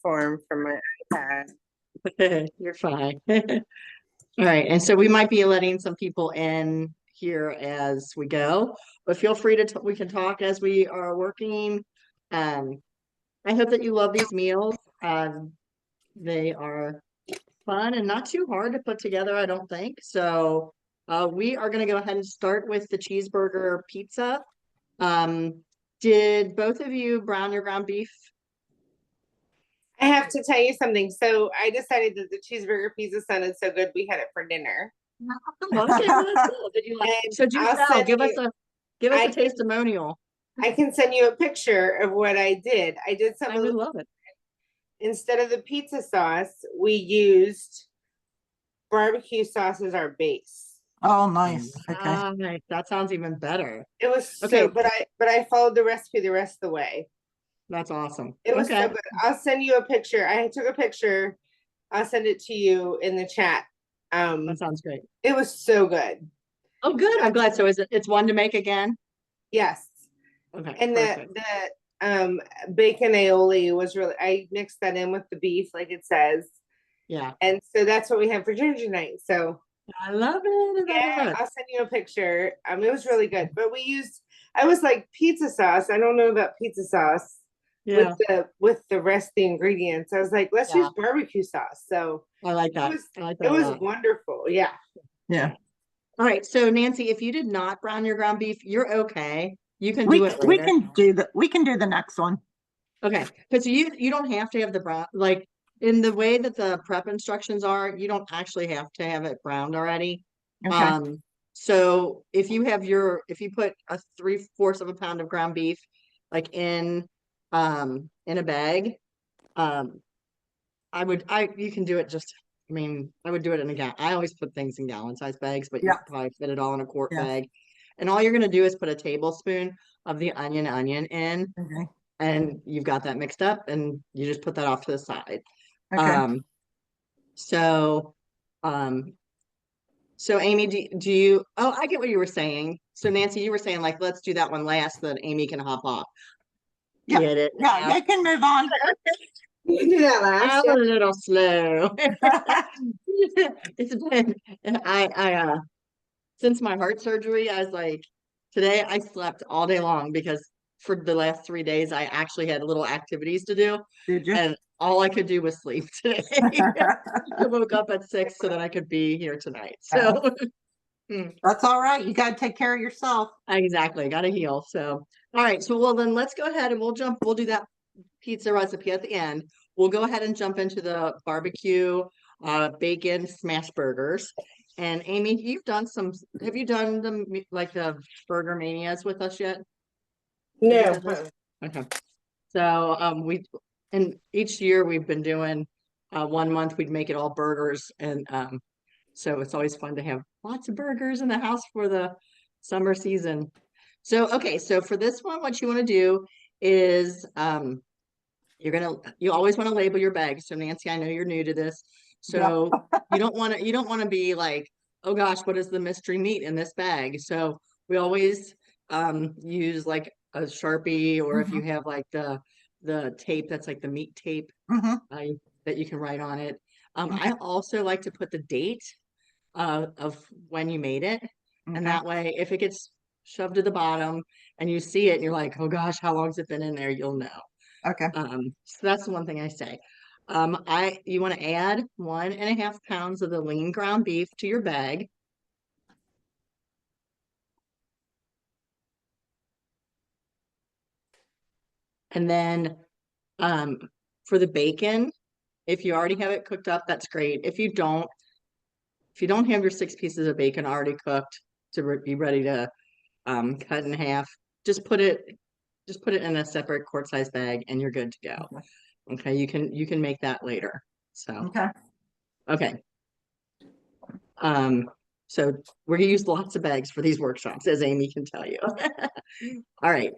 form from my iPad. You're fine. All right, and so we might be letting some people in here as we go, but feel free to, we can talk as we are working. Um, I hope that you love these meals. They are fun and not too hard to put together, I don't think. So we are going to go ahead and start with the cheeseburger pizza. Did both of you brown your ground beef? I have to tell you something. So I decided that the cheeseburger pizza sounded so good, we had it for dinner. Okay, well, that's cool. Did you like? And So I'll Giselle, send give us you, a I can, testimonial. I can send you a picture of what I did. I did I something would love it. instead of the pizza sauce, we used barbecue sauce as our base. Oh, nice. Okay. Nice. That sounds even better. It was so, Okay. but I followed the recipe the rest of the way. That's awesome. It was Okay. so good. I'll send you a picture. I took a picture. I'll send it to you in the chat. That sounds great. It was so good. Oh, good. I'm glad. So it's one to make again? Yes. Okay. And Perfect. the bacon aioli was really, I mixed that in with the beef like it says. Yeah. And so that's what we had for ginger night. So I love it. yeah, I'll send you a picture. It was really good. But I was like pizza sauce. I don't know about pizza sauce Yeah. with the rest of the ingredients. I was like, let's Yeah. use barbecue sauce. So I like that. I like that it a was lot. wonderful. Yeah. Yeah. All right. So Nancy, if you did not brown your ground beef, you're okay. You can We do it we later. can do the next one. Okay. Because you don't have to have the brown, like in the way that the prep instructions are, you don't actually have to have it browned already. Okay. So if you put a 3/4 of a pound of ground beef like in a bag, you can do it just, I mean, I would do it in a gallon. I always put things in gallon size bags, but you Yeah. could probably fit it all in a quart Yeah. bag. And all you're gonna do is put a tablespoon of the onion in, Okay. and you've got that mixed up, and you just put that off to the side. Okay. So um so Amy, do you, oh, I get what you were saying. So Nancy, you were saying like, let's do that one last so that Amy can hop off. Yeah. Get it Yeah, now. they can move on. You can do that last. I'm a little slow. It's been, since my heart surgery, I was like, today I slept all day long because for the last 3 days I actually had little activities to do, Did you? and all I could do was sleep today. I woke up at 6 so that I could be here tonight. So That's all right. You got to take care of yourself. exactly, got to heal. So all right, so well then let's go ahead and we'll do that pizza recipe at the end. We'll go ahead and jump into the barbecue bacon smash burgers. And Amy, have you done them like the Burger Manias with us yet? No. Okay. So and each year we've been doing 1 month we'd make it all burgers, and so it's always fun to have lots of burgers in the house for the summer season. So okay, so for this one, what you want to do is you always want to label your bag. So Nancy, I know you're new to this. So you don't want to be like, oh gosh, what is the mystery meat in this bag? So we always use like a Sharpie, or if you have like the tape that's like the meat tape that you can write on it. I also like to put the date of when you made it. And that way, if it gets shoved to the bottom and you see it and you're like, oh gosh, how long's it been in there? You'll know. Okay. So that's the one thing I say. You want to add 1.5 pounds of the lean ground beef to your bag. And then for the bacon, if you already have it cooked up, that's great. If you don't have your 6 pieces of bacon already cooked to be ready to cut in half, just put it in a separate quart size bag and you're good to go. Okay, you can make that later. So okay. So we're gonna use lots of bags for these workshops, as Amy can tell you. All right.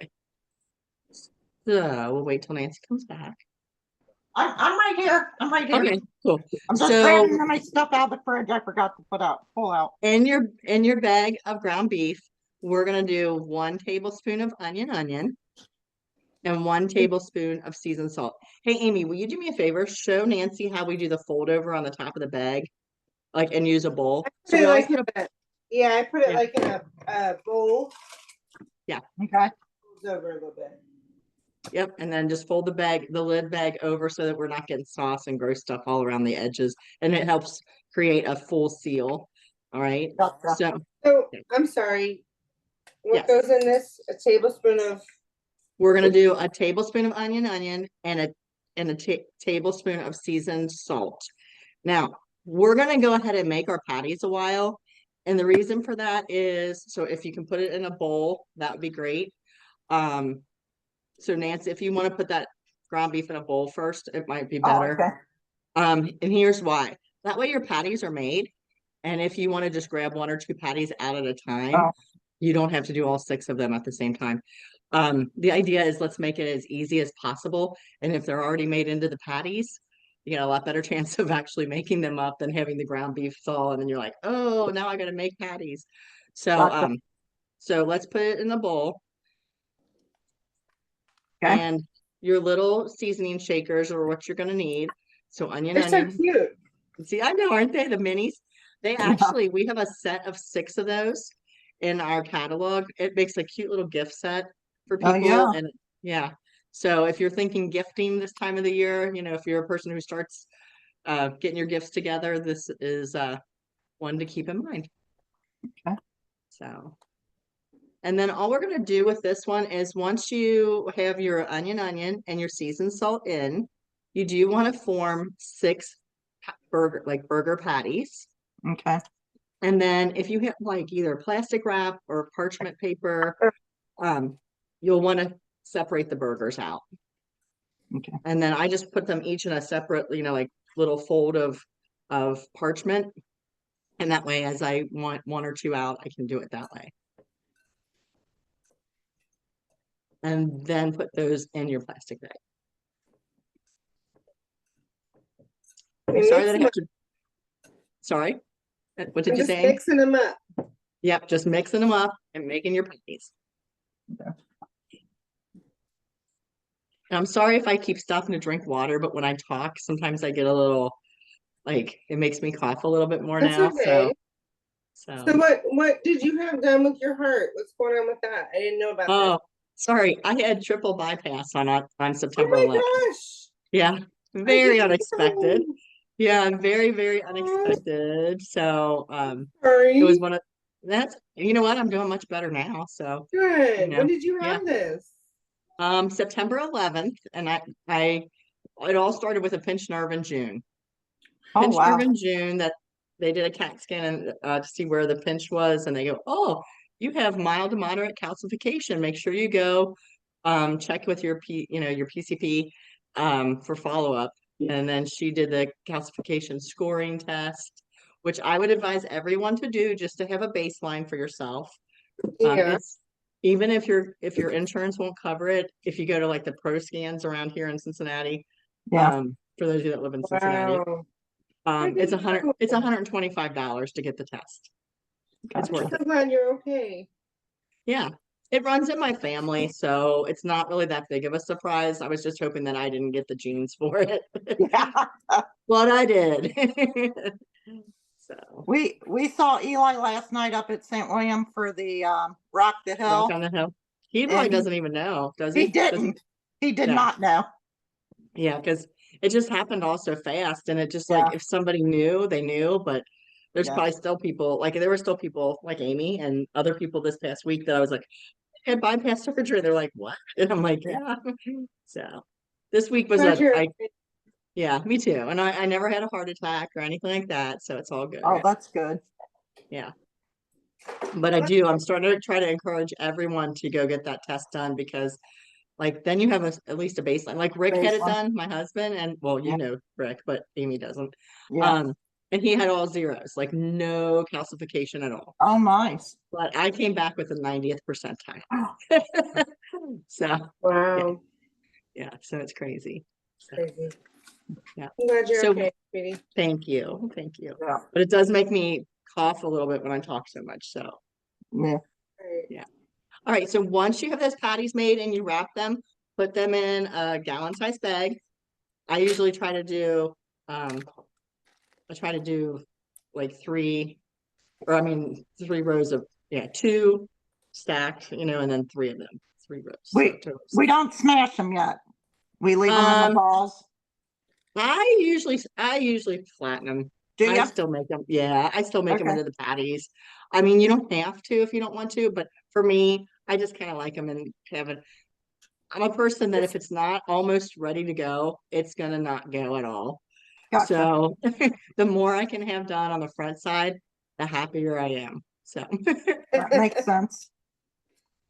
So we'll wait till Nancy comes back. I'm right here. I'm right here. Okay, cool. I'm just grabbing my stuff out of the fridge I forgot to pull out. In your bag of ground beef, we're gonna do 1 tablespoon of onion, and 1 tablespoon of seasoned salt. Hey, Amy, will you do me a favor? Show Nancy how we do the fold over on the top of the bag, like, and use a bowl. So Put we it always like put a, yeah, I put it Yeah. like in a bowl. Okay. Folds over a little bit. yep, and then just fold the lid bag over so that we're not getting sauce and gross stuff all around the edges, and it helps create a full seal. All right, Gotcha. so So I'm sorry. What Yes. goes in this? A tablespoon of we're gonna do a tablespoon of onion and a tablespoon of seasoned salt. Now, we're gonna go ahead and make our patties a while. And the reason for that is, so if you can put it in a bowl, that would be great. So Nancy, if you want to put that ground beef in a bowl first, it might be Oh, better. okay. And here's why. That way your patties are made. And if you want to just grab 1 or 2 patties out at a time, Oh. you don't have to do all 6 of them at the same time. The idea is let's make it as easy as possible. And if they're already made into the patties, you got a lot better chance of actually making them up than having the ground beef thaw. And then you're like, oh, now I got to make patties. So, Gotcha. so let's put it in a bowl. Okay. And your little seasoning shakers are what you're going to need. So onion, they're so onion. cute. See, I know, aren't they the minis? They Yeah. actually, we have a set of 6 of those in our catalog. It makes a cute little gift set for Oh, people. yeah. And yeah. So if you're thinking gifting this time of the year, you know, if you're a person who starts getting your gifts together, this is one to keep in mind. Okay. So, and then all we're going to do with this one is once you have your onion and your seasoned salt in, you do want to form 6 burger patties. Okay. And then if you have like either plastic wrap or parchment paper, you'll want to separate the burgers out. Okay. And then I just put them each in a separate, you know, like little fold of parchment. And that way, as I want 1 or 2 out, I can do it that way. And then put those in your plastic bag. I'm sorry that I have to. Sorry, what did I'm you just say? mixing them up. Yep, just mixing them up and making your patties. Okay. And I'm sorry if I keep stopping to drink water, but when I talk, sometimes I get a little, like, it makes me cough a little bit more That's now. okay. So So what did you have done with your heart? What's going on with that? I didn't know about oh, that. sorry, I had triple bypass on Oh September my 11th. gosh. Yeah, I very didn't unexpected. know. Yeah, very, very unexpected. So Sorry. it was one of that's, you know what, I'm doing much better now. So Good. you know, When did you yeah. have this? September 11th, and it all started with a pinched nerve in June. Oh, Pinched wow. nerve in June that they did a CAT scan and to see where the pinch was, and they go, oh, you have mild to moderate calcification. Make sure you go check with your your PCP for follow-up. And then she did the calcification scoring test, which I would advise everyone to do just to have a baseline for yourself. Yeah. It's even if your insurance won't cover it, if you go to like the pro scans around here in Cincinnati, Yeah. for those of you that live in Cincinnati, Wow. I it's didn't know. $125 to get the test. It's Gotcha. worth it. I'm glad you're okay. Yeah. It runs in my family, so it's not really that big of a surprise. I was just hoping that I didn't get the genes for it. Yeah. But I did. So We saw Eli last night up at St. William for the Rock the Hill. Rock on the Hill. He And probably he- doesn't even know, does he? He didn't. He did Yeah. not know. Yeah, because it just happened all so fast, and it just Yeah. like if somebody knew, they knew. But there's Yeah. probably still people like there were still people like Amy and other people this past week that I was like, I had bypass surgery. They're like, what? And I'm like, yeah. So this week was Glad you're okay. yeah, me too. And I never had a heart attack or anything like that, so it's all good. Oh, that's good. Yeah. But I'm starting to try to encourage everyone to go get that test done because like then you have at least a baseline. Like Rick had it Baseline. done, my husband, and well, you Yeah. know Rick, but Amy doesn't. Yeah. And he had all zeros, like no calcification at all. Oh, nice. But I came back with the 90th percentile. So Wow. yeah, so it's crazy. So, Crazy. Yeah. I'm glad you're So- okay, sweetie. thank you. Yeah. But it does make me cough a little bit when I talk so much. So Yeah. Right. all right, so once you have those patties made and you wrap them, put them in a gallon size bag. I usually try to do, like three rows of, two stacked, and then three of them, 3 rows. so We, total we 6. don't smash them yet. We leave them in the Um, balls. I usually flatten them. Do I you? still make them. Yeah, I still make them Okay. into the patties. I mean, you don't have to if you don't want to, but for me, I just kind of like them and have it. I'm a person that if it's not almost ready to go, it's gonna not go at all. Gotcha. So the more I can have done on the front side, the happier I am. So That makes sense.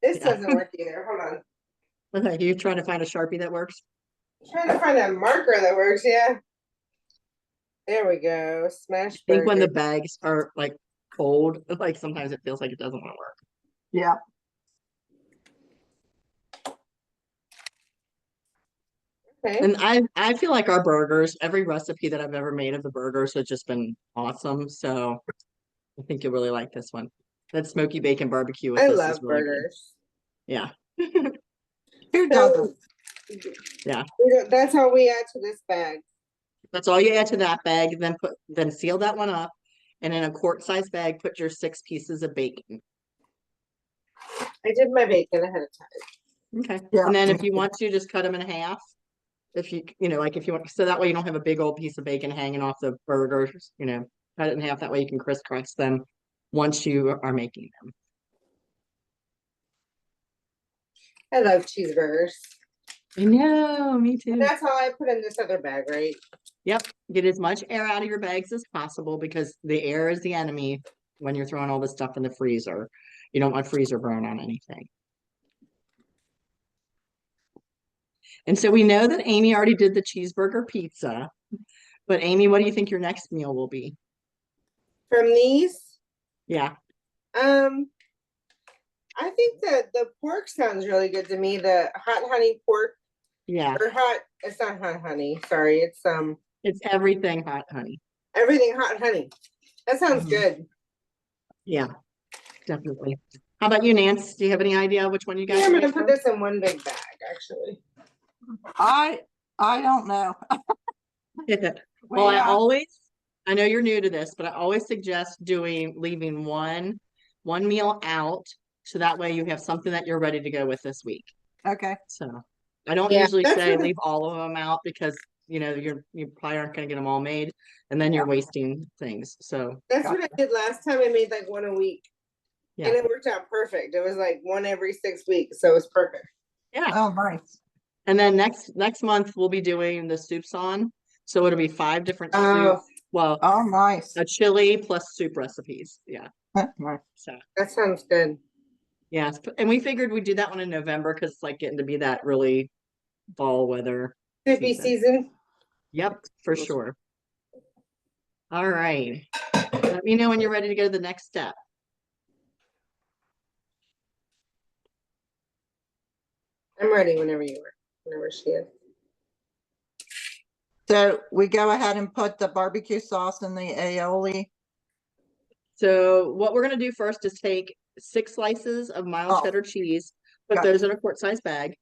This Yeah. doesn't work either. Hold on. okay, you trying to find a Sharpie that works? Trying to find a marker that works. Yeah. There we go. Smash I think when the burger. bags are like cold, like sometimes it feels like it doesn't want to work. Yeah. Okay. And I feel like our burgers, every recipe that I've ever made of the burgers has just been awesome. So I think you'll really like this one. That smoky bacon barbecue with I this love is really good. burgers. Yeah. Who So doesn't? Yeah. that's all we add to this bag. That's all you add to that bag, then seal that one up. And in a quart size bag, put your 6 pieces of bacon. I did my bacon ahead of time. Okay. Yeah. And then if you want to, just cut them in half. If you want, so that way you don't have a big old piece of bacon hanging off the burgers, cut it in half. That way you can crisscross them once you are making them. I love cheeseburgers. I know, me too. And that's all I put in this other bag, right? Yep. Get as much air out of your bags as possible because the air is the enemy when you're throwing all this stuff in the freezer. You don't want freezer burn on anything. And so we know that Amy already did the cheeseburger pizza. But Amy, what do you think your next meal will be? From these, Yeah. I think that the pork sounds really good to me. The hot honey pork Yeah. or hot. It's not hot honey. Sorry, it's It's everything hot honey. everything hot honey. That sounds Mhm. good. Yeah, definitely. How about you, Nance? Do you have any idea which one you guys Yeah, I'm are gonna gonna put this in one big bag, actually. I don't know. Well, We, I know you're new to this, but I always suggest leaving one meal out so that way you have something that you're ready to go with this week. okay. So I don't Yeah, usually that's say what I- leave all of them out because you probably aren't gonna get them all made and then you're wasting things. So That's what I did last time. I made like one a week. Yeah. And it worked out perfect. It was like one every 6 weeks. So it was perfect. yeah. Oh, nice. And then next month we'll be doing the soups on. So it'll be 5 different Oh. soup. Well, Oh, nice. a chili plus soup recipes. Yeah. Nice. So That sounds good. yes, and we figured we'd do that one in November because it's like getting to be that really fall weather. Soupy season. Yep, for sure. All right. Let me know when you're ready to go to the next step. I'm ready whenever you are. Whenever she is. So we go ahead and put the barbecue sauce in the aioli. So what we're gonna do first is take 6 slices of mild Oh. cheddar cheese, put Got those in a quart size bag,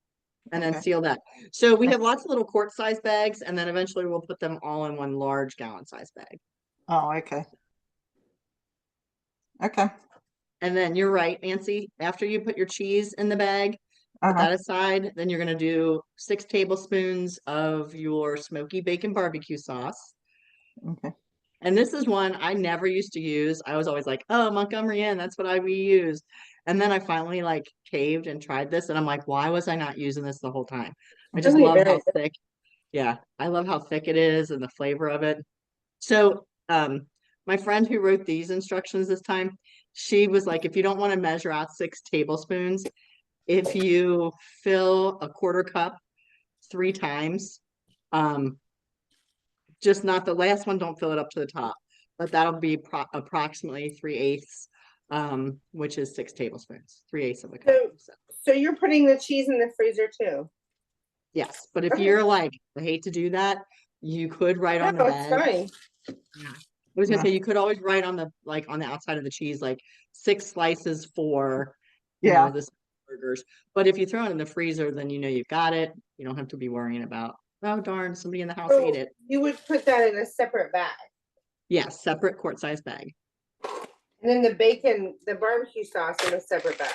and then Okay. seal that. So we Okay. have lots of little quart size bags, and then eventually we'll put them all in one large gallon size bag. Oh, okay. Okay. And then you're right, Nancy, after you put your cheese in the bag, put Uh-huh. that aside, then you're gonna do 6 tablespoons of your smoky bacon barbecue sauce. Okay. And this is one I never used to use. I was always like, oh, Montgomery Inn, that's what we use. And then I finally like caved and tried this and I'm like, why was I not using this the whole time? I just Really love very how thick. Yeah, I love how thick it is and the flavor of it. So my friend who wrote these instructions this time, she was like, if you don't want to measure out 6 tablespoons, if you fill a quarter cup 3 times, just not the last one, don't fill it up to the top, but that'll be approximately 3/8, which is 6 tablespoons, 3/8 of a cup. So you're putting the cheese in the freezer too? Yes, but if Okay. you're like, I hate to do that, you could write on the No, it's bag. fine. Yeah. I was gonna say you could always write on the outside of the cheese like 6 slices for Yeah. this burgers. But if you throw it in the freezer, then you know you've got it. You don't have to be worrying about, oh darn, somebody in the house So ate it. you would put that in a separate bag. Yes, separate quart size bag. And then the bacon, the barbecue sauce in a separate bag.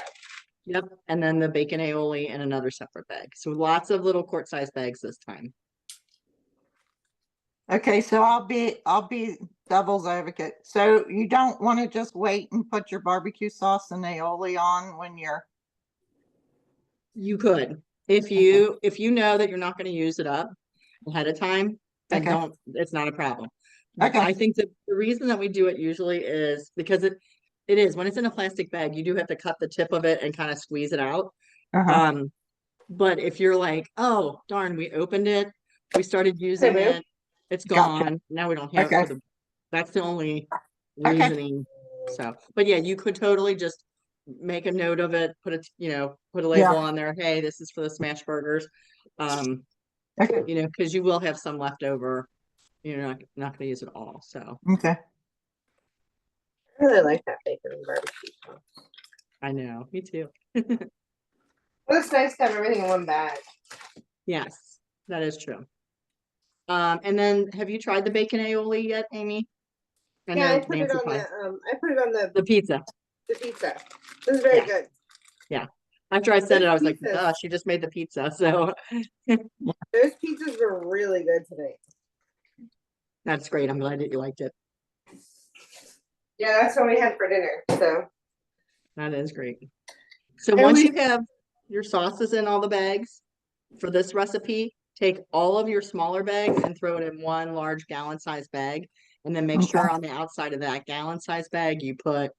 Yep. And then the bacon aioli in another separate bag. So lots of little quart size bags this time. Okay, so I'll be devil's advocate. So you don't want to just wait and put your barbecue sauce and aioli on when you're, You could. If you know that you're not going to use it up ahead of time, then Okay. don't, it's not a problem. Okay. I think that the reason that we do it usually is because it is when it's in a plastic bag, you do have to cut the tip of it and kind of squeeze it out. uh-huh. But if you're like, oh darn, we opened it, we started using Okay. it, it's Gotcha. gone. Now we don't have it Okay. for the, that's the only Okay. reasoning. So, but yeah, you could totally just make a note of it, put a label Yeah. on there. Hey, this is for the smash burgers. Okay. Because you will have some left over. You're not going to use it all. So Okay. I really like that bacon and barbecue sauce. I know, me too. Well, it's nice to have everything in one bag. Yes, that is true. And then have you tried the bacon aioli yet, Amy? I Yeah, I know put it Nancy on Pie. I put it on The pizza. the pizza. This is very Yeah. good. After I said it, I was like, Pizzas. oh, she just made the pizza. So Those pizzas were really good today. that's great. I'm glad that you liked it. Yeah, that's what we had for dinner. So That is great. So And once we- you have your sauces in all the bags for this recipe, take all of your smaller bags and throw it in one large gallon size bag. And then make sure Okay. on the outside of that gallon size bag, you put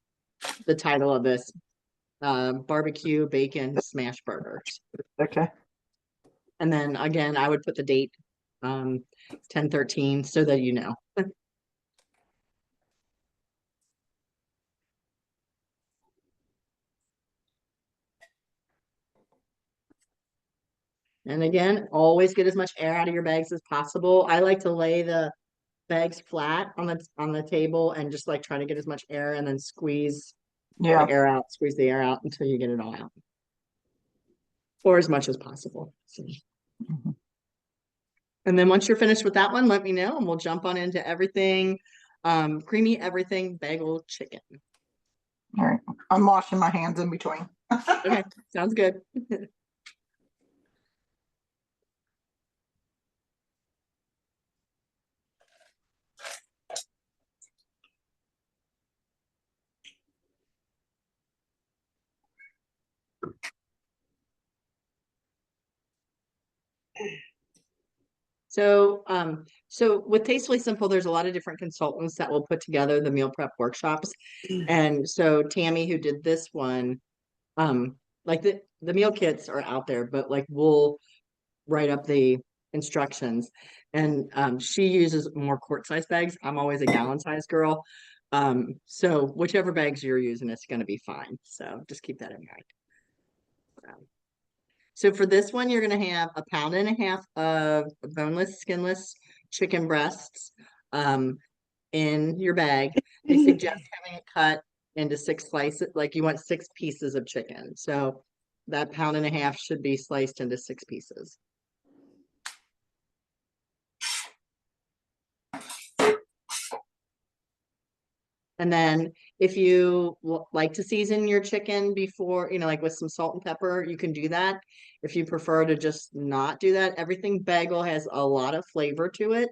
the title of this barbecue bacon smash burgers. Okay. And then again, I would put the date 10/13 so that you know. And again, always get as much air out of your bags as possible. I like to lay the bags flat on the table and just like try to get as much air and then squeeze Yeah. the air out, squeeze the air out until you get it all out. Or as much as possible. So. Mhm. And then once you're finished with that one, let me know and we'll jump on into everything. Creamy everything bagel chicken. All right. I'm washing my hands in between. Okay, sounds good. So with Tastefully Simple, there's a lot of different consultants that will put together the meal prep workshops. And so Tammy, who did this one, like the meal kits are out there, but like we'll write up the instructions. And she uses more quart size bags. I'm always a gallon size girl. So whichever bags you're using, it's going to be fine. So just keep that in mind. So for this one, you're going to have 1.5 pounds of boneless, skinless chicken breasts in your bag. They suggest having it cut into 6 slices, like you want 6 pieces of chicken. So that 1.5 pounds should be sliced into 6 pieces. And then if you like to season your chicken before, like with some salt and pepper, you can do that. If you prefer to just not do that, everything bagel has a lot of flavor to it.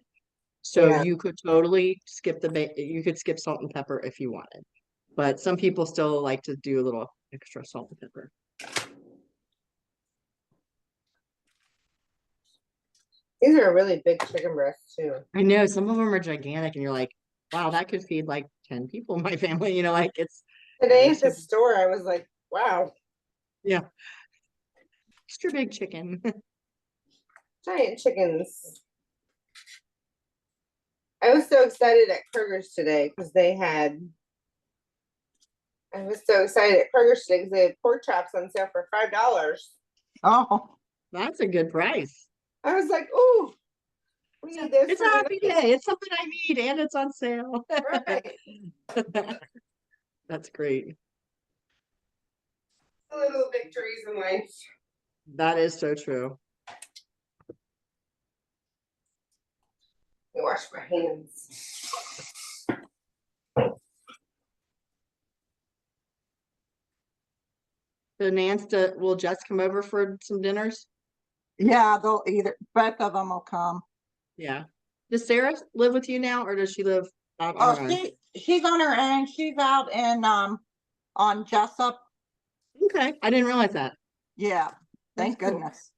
So Yeah. you could totally skip you could skip salt and pepper if you wanted. But some people still like to do a little extra salt and pepper. these are really big chicken breasts too. I know some of them are gigantic and you're like, wow, that could feed like 10 people in my family, like it's Today at the super- store, I was like, wow, extra big chicken. giant chickens. I was so excited at Kroger's today because I was so excited at Kroger's today because they had pork chops on sale for $5. Oh, That's a good price. I was like, ooh, we need this. It's for a happy tonight." day. It's something I need and it's on sale. Right. That's great. Little victories in life. That is so true. I wash my hands. So Nance, will Jess come over for some dinners? Yeah, they'll either, both of them will come. Yeah. Does Sarah live with you now, or does she live out on her Oh, own? she's on her own. She's out in, on Jessup. Okay, I didn't realize that. Yeah, thank That's cool. goodness.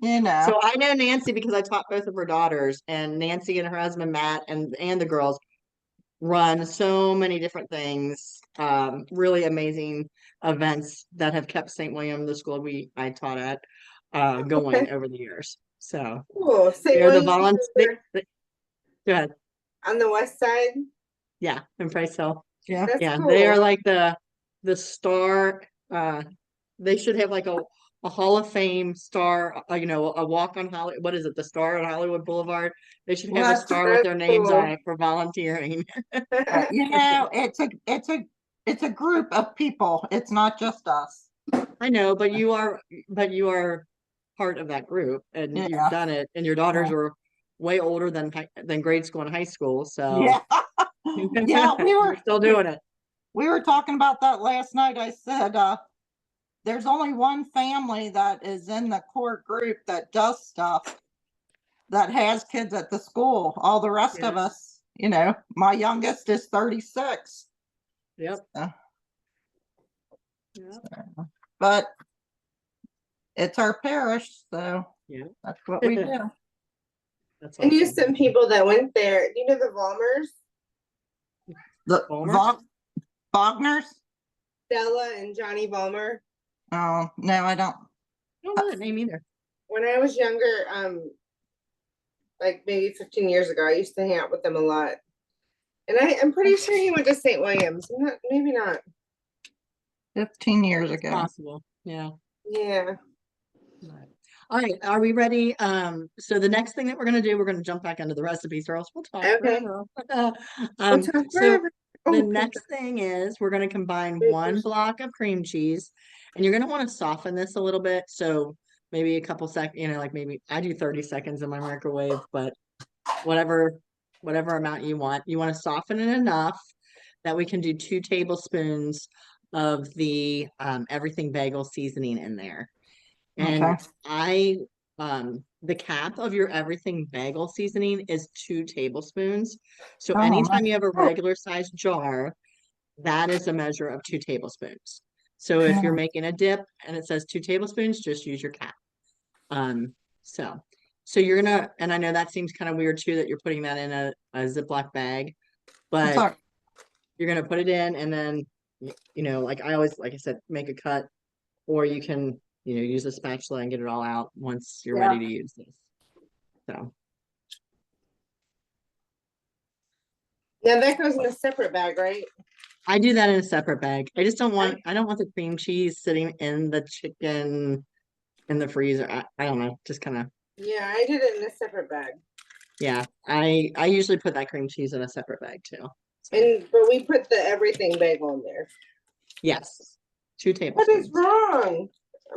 You know, So I know Nancy because I taught both of her daughters, and Nancy and her husband Matt and the girls run so many different things, really amazing events that have kept St. William, the school I taught at, going over the years. So Cool. St. they're the William's volunteer. Go ahead. on the west side. Yeah, in Price Hill. yeah. That's Yeah, cool. they are like the star. They should have like a Hall of Fame star. A walk on Hollywood. What is it? The Star on Hollywood Boulevard. They should have a That's- star with their names cool. on it for volunteering. You know, it's a group of people. It's not just us. I know, but you are part of that group, and Yeah. you've done it. And your daughters Yeah. are way older than grade school and high school, so Yeah. Yeah, you're still doing it. We were talking about that last night. I said, there's only one family that is in the core group that does stuff, that has kids at the school. All the rest of Yeah. us, my youngest is 36. Yep. Uh, Yep. But it's our parish, so Yeah. that's what we do. That's I knew awesome. some people that went there. Do you know the Volmers? The Ballmer? Bogners? Stella and Johnny Volmer. Oh, no, I don't. I don't know that name either. When I was younger, like maybe 15 years ago, I used to hang out with them a lot. And I'm pretty sure he went to St. Williams. Maybe not. 15 years It's ago. possible. Yeah. Yeah. Right. All right, are we ready? So the next thing that we're gonna do, we're gonna jump back into the recipes, or else we'll talk Okay. forever. We'll talk So forever. the Oh, next thing is we're gonna combine Wait, one there's- block of cream cheese, and you're gonna want to soften this a little bit. So maybe a couple seconds, like maybe I do 30 seconds in my microwave, but whatever amount you want. You want to soften it enough that we can do 2 tablespoons of the everything bagel seasoning in there. And Okay. the cap of your everything bagel seasoning is 2 tablespoons. So Oh, anytime you nice. have a regular sized jar, that is a measure of 2 tablespoons. So if you're Yeah. making a dip and it says 2 tablespoons, just use your cap. So you're gonna, and I know that seems kind of weird too, that you're putting that in a Ziploc bag, It's but all- you're gonna put it in, and then like I said, make a cut, or you can use a spatula and get it all out once you're ready to use this. So Now that goes in a separate bag, right? I do that in a separate bag. I just don't want the cream cheese sitting in the chicken in the freezer. I don't know, just kind of. Yeah, I did it in a separate bag. Yeah, I usually put that cream cheese in a separate bag too. So, But we put the everything bagel in there. yes, 2 What tablespoons. is wrong?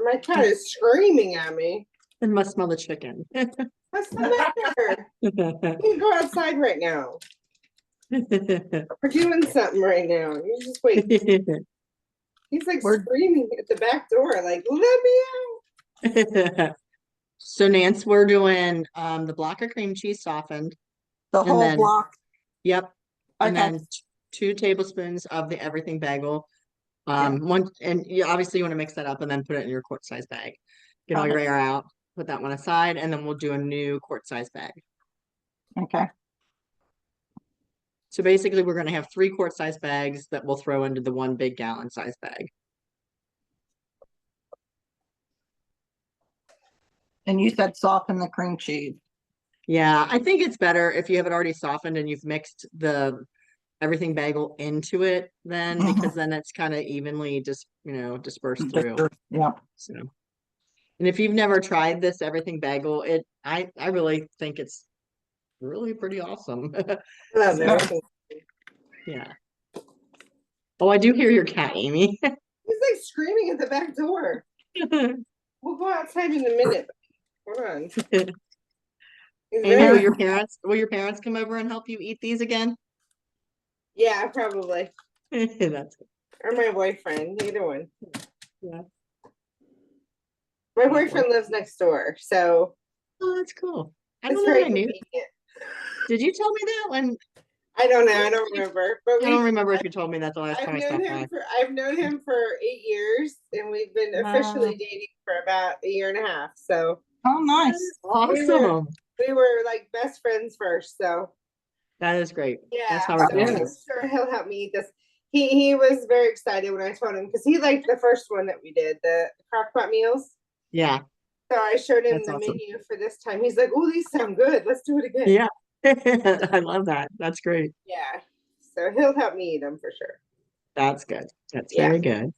My cat is screaming at me. It must smell the chicken. What's the matter? You can go outside right now. We're doing something right now. You just wait. He's like screaming at the back door, like, let me out. So Nance, we're doing the block of cream cheese softened. The And whole then- block. Yep. And Okay. then 2 tablespoons of the everything bagel. One, and you obviously want to mix that up and then put it in your quart size bag. Get all your air out, put that one aside, and then we'll do a new quart size bag. Okay. So basically we're going to have 3 quart size bags that we'll throw into the 1 big gallon size bag. And you said soften the cream cheese. Yeah, I think it's better if you have it already softened and you've mixed the everything bagel into it then, because then it's kind of evenly just, dispersed through. Yeah. So, and if you've never tried this everything bagel, I really think it's really pretty awesome. Love everything. Yeah. Oh, I do hear your cat, Amy. He's like screaming at the back door. We'll go outside in a minute. Hold on. He's Amy, very, will your parents come over and help you eat these again? yeah, probably. That's Or my boyfriend, either one. yeah. My boyfriend lives next door, so Oh, that's cool. I it's don't know very if I knew. convenient. Did you tell me that when I don't know, I don't remember. But I we don't remember if you told me that the last I've time I known stopped him by. I've known him for 8 years, and we've been officially dating for about a year and a half. So Oh, nice. Awesome. we were like best friends first. So That is great. yeah, That's how we're so doing I'm it. sure he'll help me eat this. He was very excited when I told him because he liked the first one that we did, the crockpot meals. Yeah. So I showed him That's the awesome. menu for this time. He's like, "Oh, these sound good. Let's do it again." Yeah. I love that. That's great. Yeah. So he'll help me eat them for sure. That's good. That's Yeah. very good.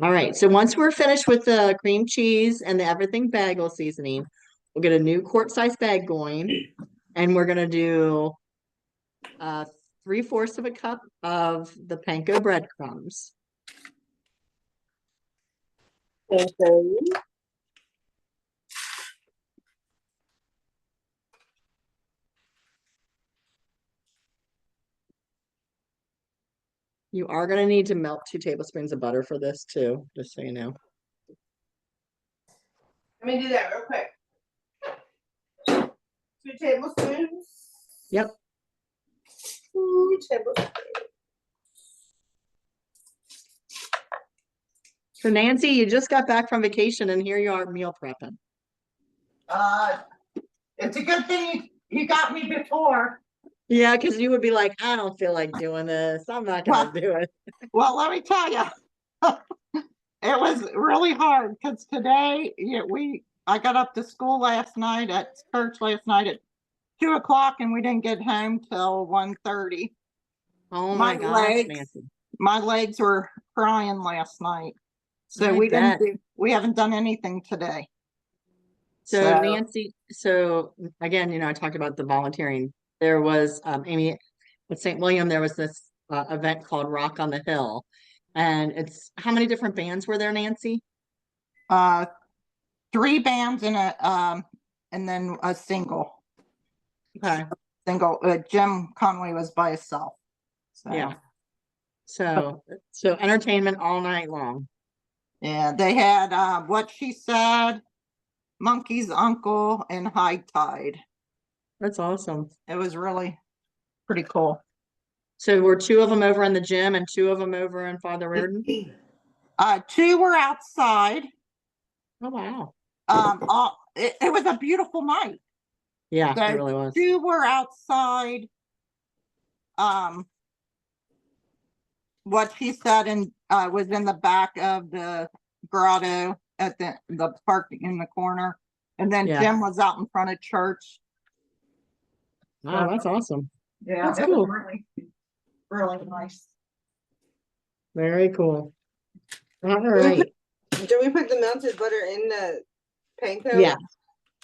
All right. So once we're finished with the cream cheese and the everything bagel seasoning, we'll get a new quart size bag going, and we're gonna do 3/4 of a cup of the panko breadcrumbs. Okay. You are gonna need to melt 2 tablespoons of butter for this too, just so you know. Let me do that real quick. 2 tablespoons. Yep. 2 tablespoons. So Nancy, you just got back from vacation and here you are meal prepping. It's a good thing you got me before. Yeah, because you would be like, I don't feel like doing this. I'm not gonna do it. Well, let me tell you, it was really hard because today I got up to school last night at church last night at 2 o'clock, and we didn't get home till 1:30. Oh My my gosh, legs. Nancy. My legs were crying last night, so I bet. we haven't done anything today. So Nancy, so again, you know, I talked about the volunteering. There was Amy at St. William, there was this event called Rock on the Hill. And it's how many different bands were there, Nancy? 3 bands and then a single. Okay. Jim Conway was by himself. So. Yeah. So entertainment all night long. Yeah, they had What She Said, Monkey's Uncle, and High Tide. That's awesome. It was really pretty cool. So were 2 of them over in the gym and 2 of them over in Father Reardon? 2 were outside. Oh wow. It was a beautiful night. Yeah, So it really was. 2 were outside. What She Said was in the back of the grotto at the park in the corner, and then Yeah. Jim was out in front of church. Wow, that's awesome. Yeah, That's it cool. was really nice. Very cool. All right. Do we put the melted butter in the panko? Yeah.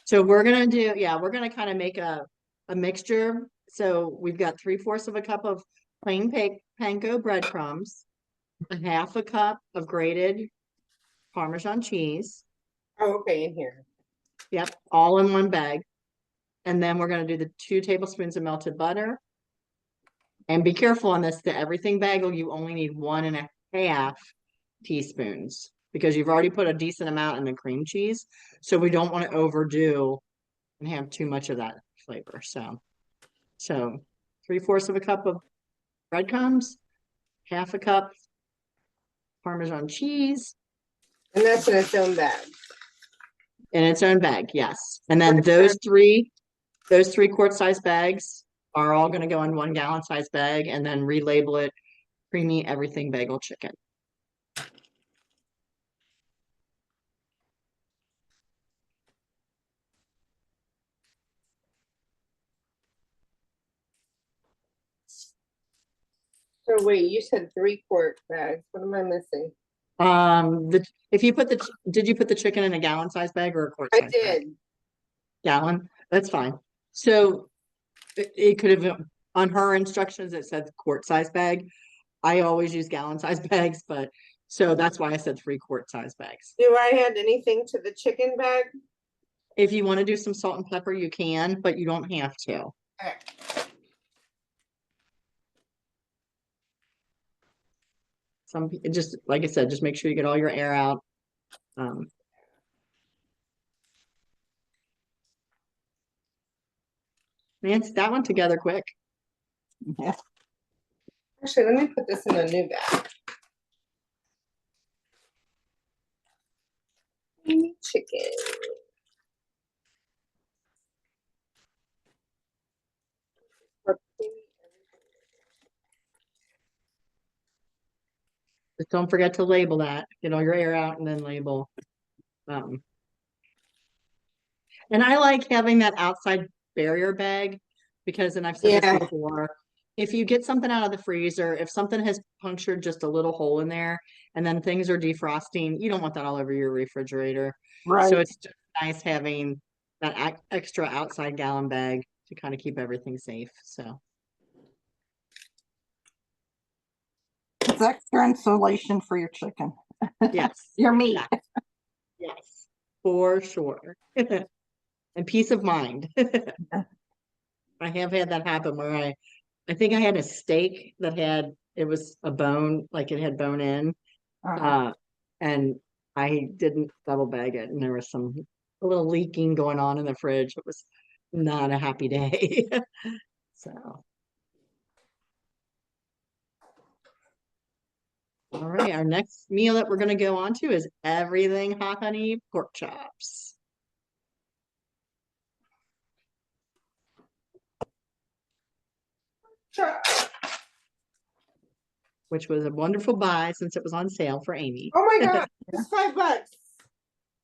So we're gonna kind of make a mixture. So we've got 3/4 of a cup of plain panko breadcrumbs, a 1/2 cup of grated Parmesan cheese. Oh, okay, in here. Yep, all in one bag. And then we're gonna do the 2 tablespoons of melted butter. And be careful on this, the everything bagel, you only need 1.5 teaspoons because you've already put a decent amount in the cream cheese. So we don't want to overdo and have too much of that flavor. So 3/4 of a cup of breadcrumbs, 1/2 a cup Parmesan cheese. And that's in its own bag. In its own bag, yes. And then those 3 quart size bags are all going to go in 1 gallon size bag and then relabel it creamy everything bagel chicken. So wait, you said 3-quart bags. What am I missing? Did you put the chicken in a gallon size bag or a quart I size bag? did. Gallon, that's fine. So it could have On her instructions, it said quart size bag. I always use gallon size bags, but so that's why I said 3-quart size bags. Do I add anything to the chicken bag? If you want to do some salt and pepper, you can, but you don't have to. Okay. Just like I said, just make sure you get all your air out. Nancy, that one together quick. Yeah. Actually, let me put this in a new bag. Chicken. Just don't forget to label that. Get all your air out and then label. And I like having that outside barrier bag because, and I've said Yeah. this before, if you get something out of the freezer, if something has punctured just a little hole in there and then things are defrosting, you don't want that all over your refrigerator. So Right. it's just nice having that extra outside gallon bag to kind of keep everything safe. So It's extra insulation for your chicken. yes, Your meat. exactly. Yes, for sure. And peace of mind. I have had that happen where I think I had a steak that had, it was a bone, like it had bone in, and I didn't double bag it, and there was a little leaking going on in the fridge. It was not a happy day. So, all right, our next meal that we're going to go on to is everything hot honey pork chops. Sure. Which was a wonderful buy since it was on sale for Amy. Oh my god, it's $5.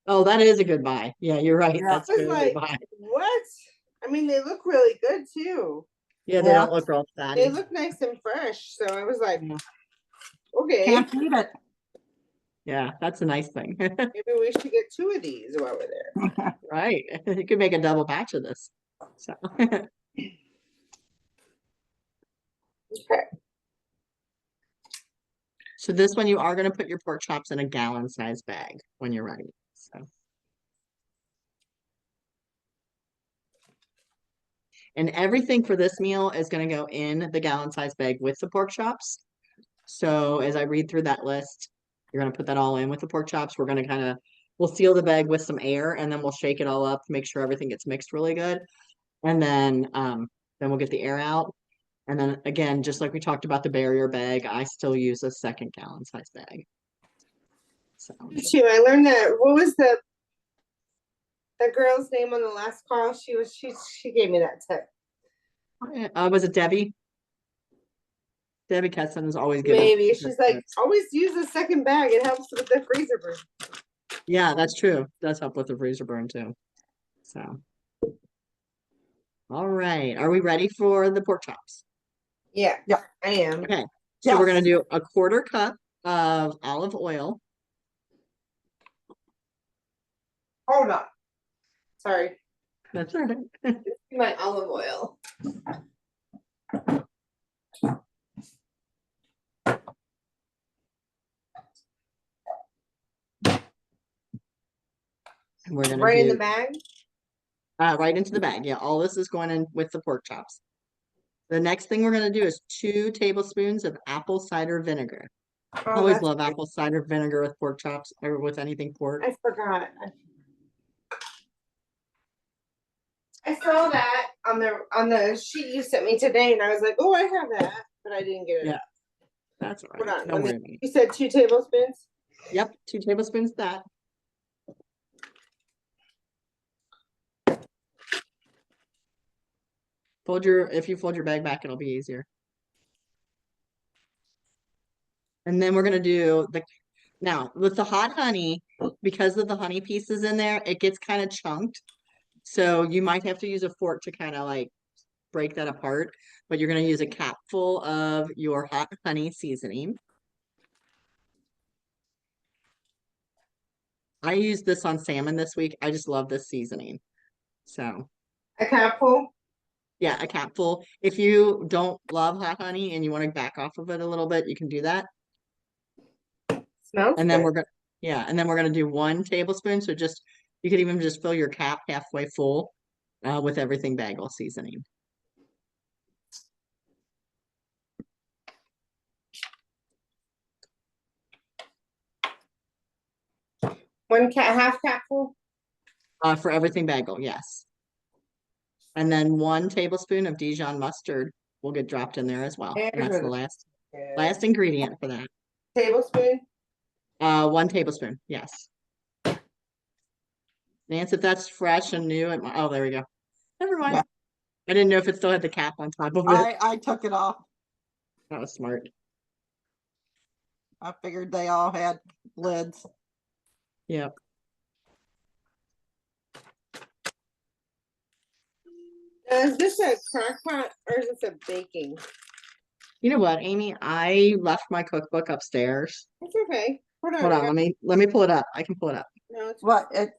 Oh, that is a good buy. Yeah, you're right. Yeah. That's I was a good like, buy. what? I mean, they look really good too. Yeah, they Yeah. don't look real They fatty. look nice and fresh. So I was like, Yeah. okay, Can't beat it. Yeah, that's a nice thing. maybe we should get 2 of these while we're there. Right. You could make a double batch of this. So Okay. so this one you are going to put your pork chops in a gallon size bag when you're ready. So and everything for this meal is going to go in the gallon size bag with the pork chops. So as I read through that list, you're going to put that all in with the pork chops. We're going to we'll seal the bag with some air and then we'll shake it all up to make sure everything gets mixed really good. And then we'll get the air out. And then again, just like we talked about the barrier bag, I still use a 2nd gallon size bag. So Me too. I learned that. What was the girl's name on the last call? She gave me that tip. was it Debbie? Debbie Ketson is always good. Maybe she's like, always use the 2nd bag. It helps with the freezer burn. Yeah, that's true. It does help with the freezer burn too. So, all right. Are we ready for the pork chops? Yeah, Yeah. I am. Okay. So we're going to do a 1/4 cup of olive oil. Hold on. Sorry. That's all right. My olive oil. And we're going to Right in do the bag? right into the bag. Yeah, all this is going in with the pork chops. The next thing we're going to do is 2 tablespoons of apple cider vinegar. I Oh, always that's love good. apple cider vinegar with pork chops or with anything pork. I forgot. I saw that on the sheet you sent me today, and I was like, "Oh, I have that," but I didn't get it. Yeah. That's all Hold right. on. Don't worry about it. You said 2 tablespoons. Yep, 2 tablespoons of that. If you fold your bag back, it'll be easier. And then we're gonna do now with the hot honey, because of the honey pieces in there, it gets kind of chunked. So you might have to use a fork to kind of like break that apart, but you're gonna use a capful of your hot honey seasoning. I used this on salmon this week. I just love this seasoning. So A capful. Yeah, a capful. If you don't love hot honey and you want to back off of it a little bit, you can do that. Smells And then good. we're gonna, yeah, and then we're gonna do 1 tablespoon. So just, you could even just fill your cap halfway full with everything bagel seasoning. Half capful. For everything bagel, yes. And then 1 tablespoon of Dijon mustard will get dropped in there as well. And There's that's the where last ingredient for that. tablespoon. 1 tablespoon, yes. Nance, if that's fresh and new, oh, there we go. Never mind. Yeah. I didn't know if it still had the cap on top of it. I took it off. That was smart. I figured they all had lids. Yep. Is this a crock pot or is this a baking? You know what, Amy? I left my cookbook upstairs. It's okay. Hold Hold on, let me pull it up. I can pull it up. No, it's What it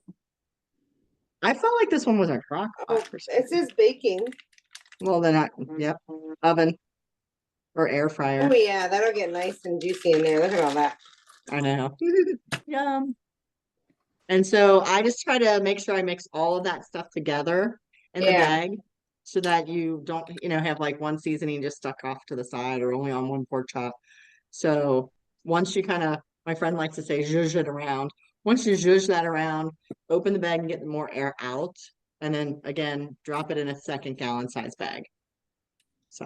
I felt like this one was a crock Oh, pot for some it reason. says baking. Well, then yep, oven or air fryer. Oh yeah, that'll get nice and juicy in there. Look at all that. I know. Yum. And so I just try to make sure I mix all of that stuff together in the Yeah. bag so that you don't, have like one seasoning just stuck off to the side or only on one pork chop. So once you my friend likes to say, zhuzh it around. Once you zhuzh that around, open the bag and get more air out. And then again, drop it in a 2-gallon size bag. So.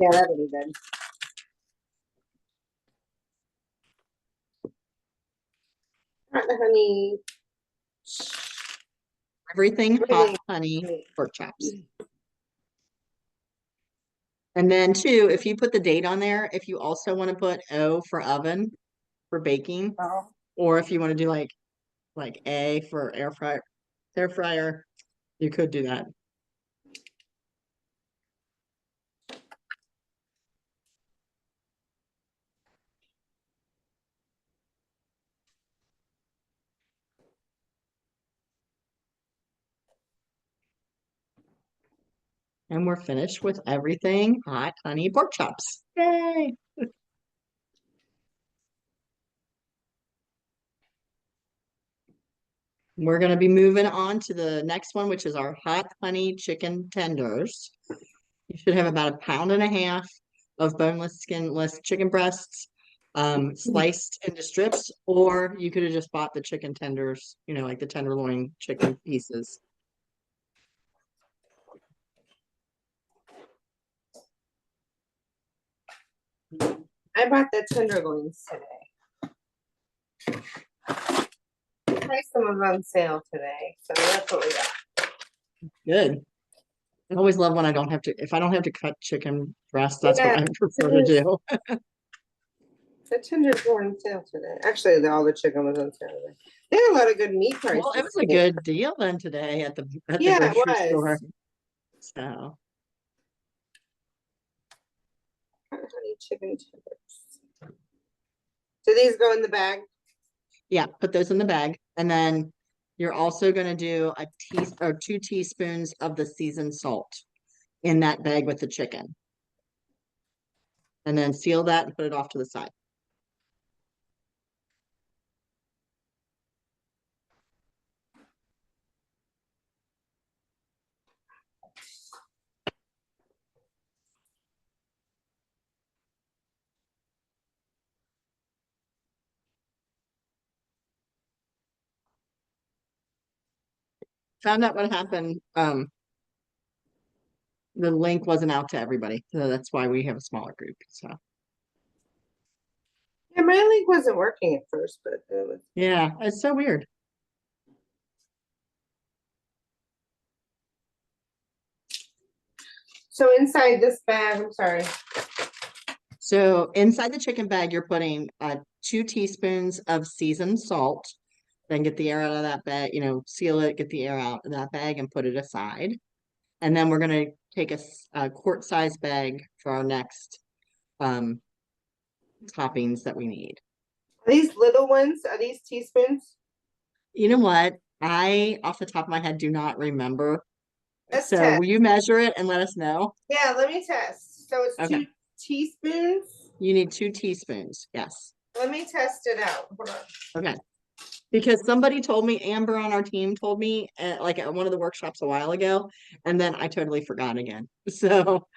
Yeah, that'll be good. Hot honey. Everything hot Everything. honey pork chops. And then too, if you put the date on there, if you also want to put O for oven for baking, or if you want to do like A for air fryer, you could do that. And we're finished with everything hot honey pork chops. Yay! We're going to be moving on to the next one, which is our hot honey chicken tenders. You should have about 1.5 pounds of boneless, skinless chicken breasts, sliced into strips, or you could have just bought the chicken tenders, like the tenderloin chicken pieces. I bought the tenderloins today. Price them was on sale today, so that's what we got. Good. I always love when if I don't have to cut chicken breast, that's Yeah, what I prefer to do. The tenders were on sale today. Actually, all the chicken was on sale today. They had a lot of good meat prices. Well, it was a today. good deal then today at the Yeah, it grocery store. was. So Hot honey chicken tenders. Do these go in the bag? yeah, put those in the bag. And then you're also going to do 2 teaspoons of the seasoned salt in that bag with the chicken. And then seal that and put it off to the side. Found out what happened. The link wasn't out to everybody, so that's why we have a smaller group. So Yeah, my link wasn't working at first, but it was. yeah, it's so weird. So inside this bag, I'm sorry. So inside the chicken bag, you're putting 2 teaspoons of seasoned salt. Then get the air out of that bag, seal it, get the air out of that bag and put it aside. And then we're going to take a quart size bag for our next toppings that we need. Are these little ones? Are these teaspoons? You know what? I, off the top of my head, do not remember. Let's So test. will you measure it and let us know? Yeah, let me test. So it's Okay. 2 teaspoons. You need 2 teaspoons. Yes. Let me test it out. Hold on. Okay. Because somebody told me, Amber on our team told me, like at one of the workshops a while ago, and then I totally forgot again. So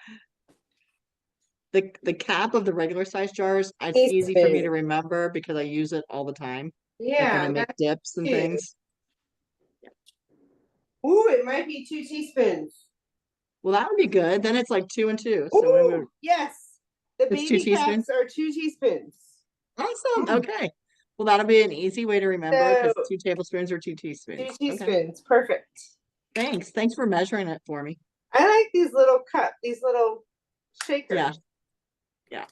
the cap of the regular size jars, it's easy for me to Teaspoon. remember because I use it all the time. Like when I Yeah, make that's dips and cute. things. Ooh, it might be 2 teaspoons. Well, that would be good. Then it's like 2 and 2. So we would, Ooh, yes. The it's 2 baby teaspoons. caps are 2 teaspoons. Awesome. Mm. Okay. Well, that'll be an easy way to remember because So 2 tablespoons or 2 2 teaspoons. Okay. teaspoons. Perfect. Thanks. Thanks for measuring it for me. I like these little these little shakers. Yeah. Yeah.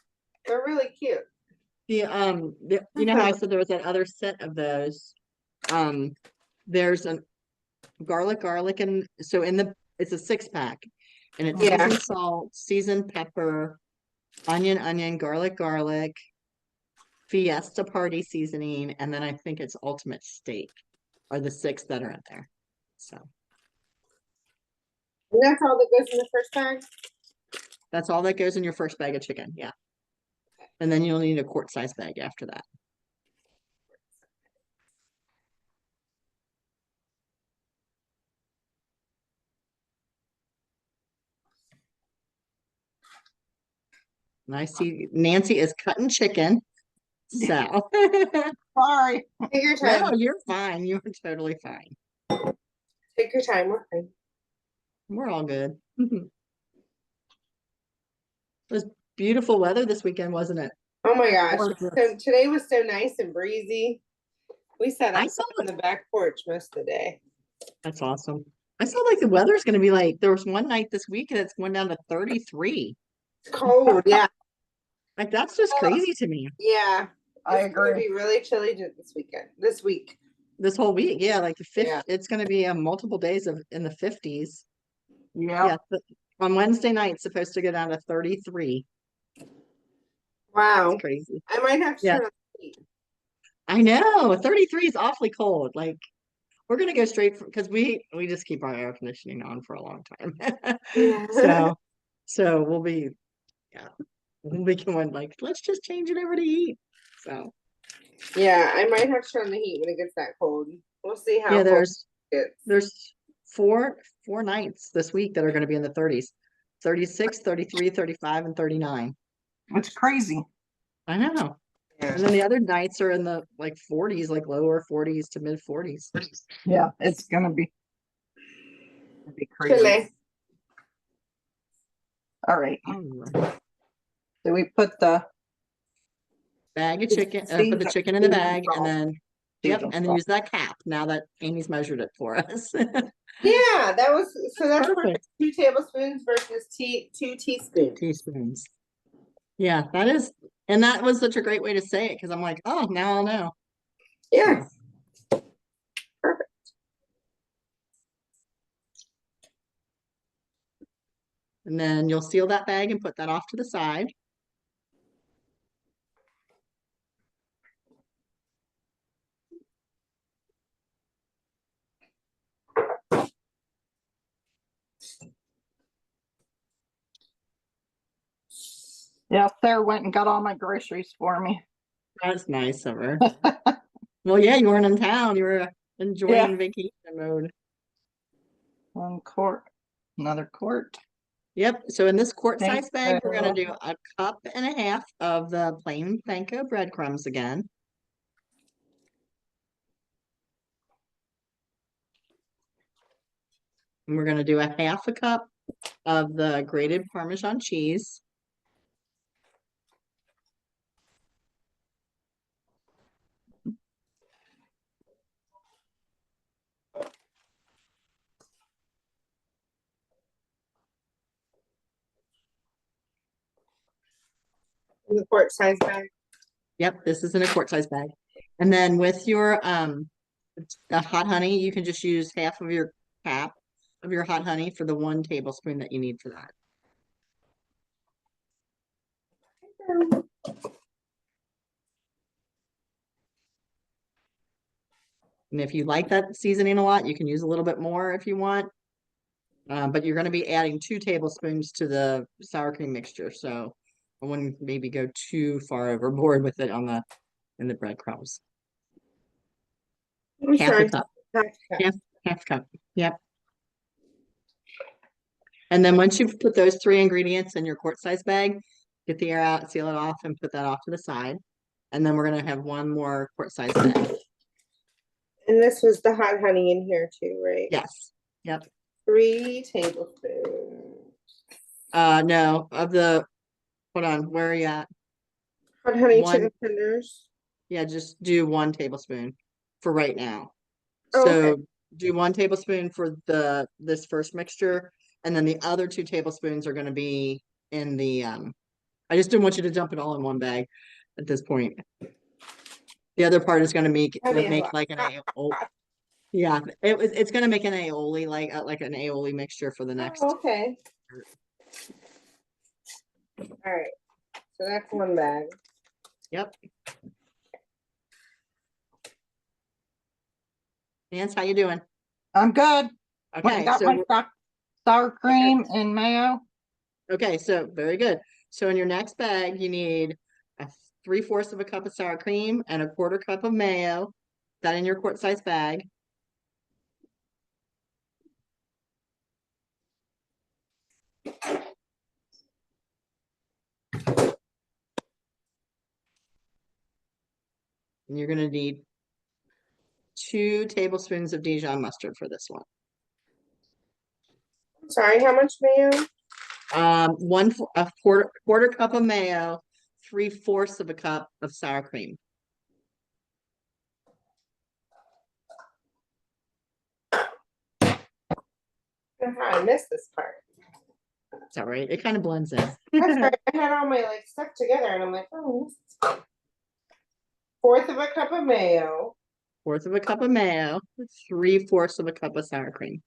They're really cute. You know how I said there was that other set of those? There's a garlic, and so it's a 6-pack, and it's Yeah. seasoned salt, seasoned pepper, onion, garlic, Fiesta party seasoning, and then I think it's ultimate steak are the 6 that are in there. So And that's all that goes in the first bag? that's all that goes in your first bag of chicken. Yeah. And then you'll need a quart size bag after that. And I see Nancy is cutting chicken. So Sorry. Take your no, time. you're fine. You're totally fine. Take your time. We're fine. We're all good. It was beautiful weather this weekend, wasn't it? Oh my gosh. Gorgeous. So today was so nice and breezy. We sat I outside saw on the back porch most of the day. That's awesome. I saw like the weather's going to be like, there was one night this week and it's going down to 33. It's cold, yeah. Like that's just crazy to me. Yeah. I It's gonna agree. be really chilly this week. This whole week, yeah, like the fifth, Yeah. it's going to be multiple days of in the 50s. Yeah. Yeah, on Wednesday night, it's supposed to go down to 33. Wow. It's crazy. I might have to Yeah. turn on the heat. I know 33 is awfully cold. Like we're gonna go straight because we just keep our air conditioning on for a long time. Yeah. So we'll be going like let's just change it over to heat. So Yeah, I might have to turn on the heat when it gets that cold. We'll see how yeah, cold it gets. there's four nights this week that are going to be in the 30s. 36, 33, 35, and 39. It's crazy. I know. Yeah. And then the other nights are in the like 40s, like lower 40s to mid 40s. Yeah, it's gonna be crazy. Chile. All right. Alright. So we put the Bag of chicken, put the chicken in the bag, and then yep, seasoned and then salt. use that cap. Now that Amy's measured it for us. Yeah, that's Perfect. perfect. 2 tablespoons versus 2 teaspoons. Teaspoons. Yeah, and that was such a great way to say it because I'm like, oh, now I'll know. Yeah. And then you'll seal that bag and put that off to the side. Yeah, Sarah went and got all my groceries for me. That's nice of her. Well, yeah, you weren't in town. You were enjoying vacation mode. 1 quart, another quart. Yep. So in this quart Thank size bag, we're going to you. do a cup and a half of the plain panko breadcrumbs again. And we're going to do a half a cup of the grated Parmesan cheese. In the quart size bag. Yep, this is in a quart size bag. And then with your the hot honey, you can just use half of your cap of your hot honey for the 1 tablespoon that you need for that. And if you like that seasoning a lot, you can use a little bit more if you want. But you're gonna be adding 2 tablespoons to the sour cream mixture, so I wouldn't maybe go too far overboard with it in the breadcrumbs. I'm Half a sorry. cup, Half cup. half cup, yep. And then once you've put those 3 ingredients in your quart size bag, get the air out, seal it off, and put that off to the side. And then we're gonna have 1 more quart size bag. And this was the hot honey in here too, right? Yes, yep. 3 tablespoons. No, hold on, where are you at? Hot honey 1, chicken tenders. yeah, just do 1 tablespoon for right now. Oh, So okay. do 1 tablespoon for this first mixture, and then the other 2 tablespoons are gonna be in the I just didn't want you to dump it all in one bag at this point. The other part is gonna make like an aioli. Yeah, it's gonna make an aioli, like an aioli mixture for the next. Oh, okay. All right. So that's 1 bag. Yep. Nance, how you doing? I'm good. Went and Okay, got my sour cream and mayo. okay, so very good. So in your next bag, you need a 3/4 of a cup of sour cream and a 1/4 cup of mayo. That in your quart size bag. And you're gonna need 2 tablespoons of Dijon mustard for this one. Sorry, how much mayo? A quarter cup of mayo, 3/4 of a cup of sour cream. I missed this part. It's all right. It kind of blends in. That's right. I had all my like stuff together, and I'm like, oh. 1/4 of a cup of mayo. 1/4 of a cup of mayo, 3/4 of a cup of sour cream.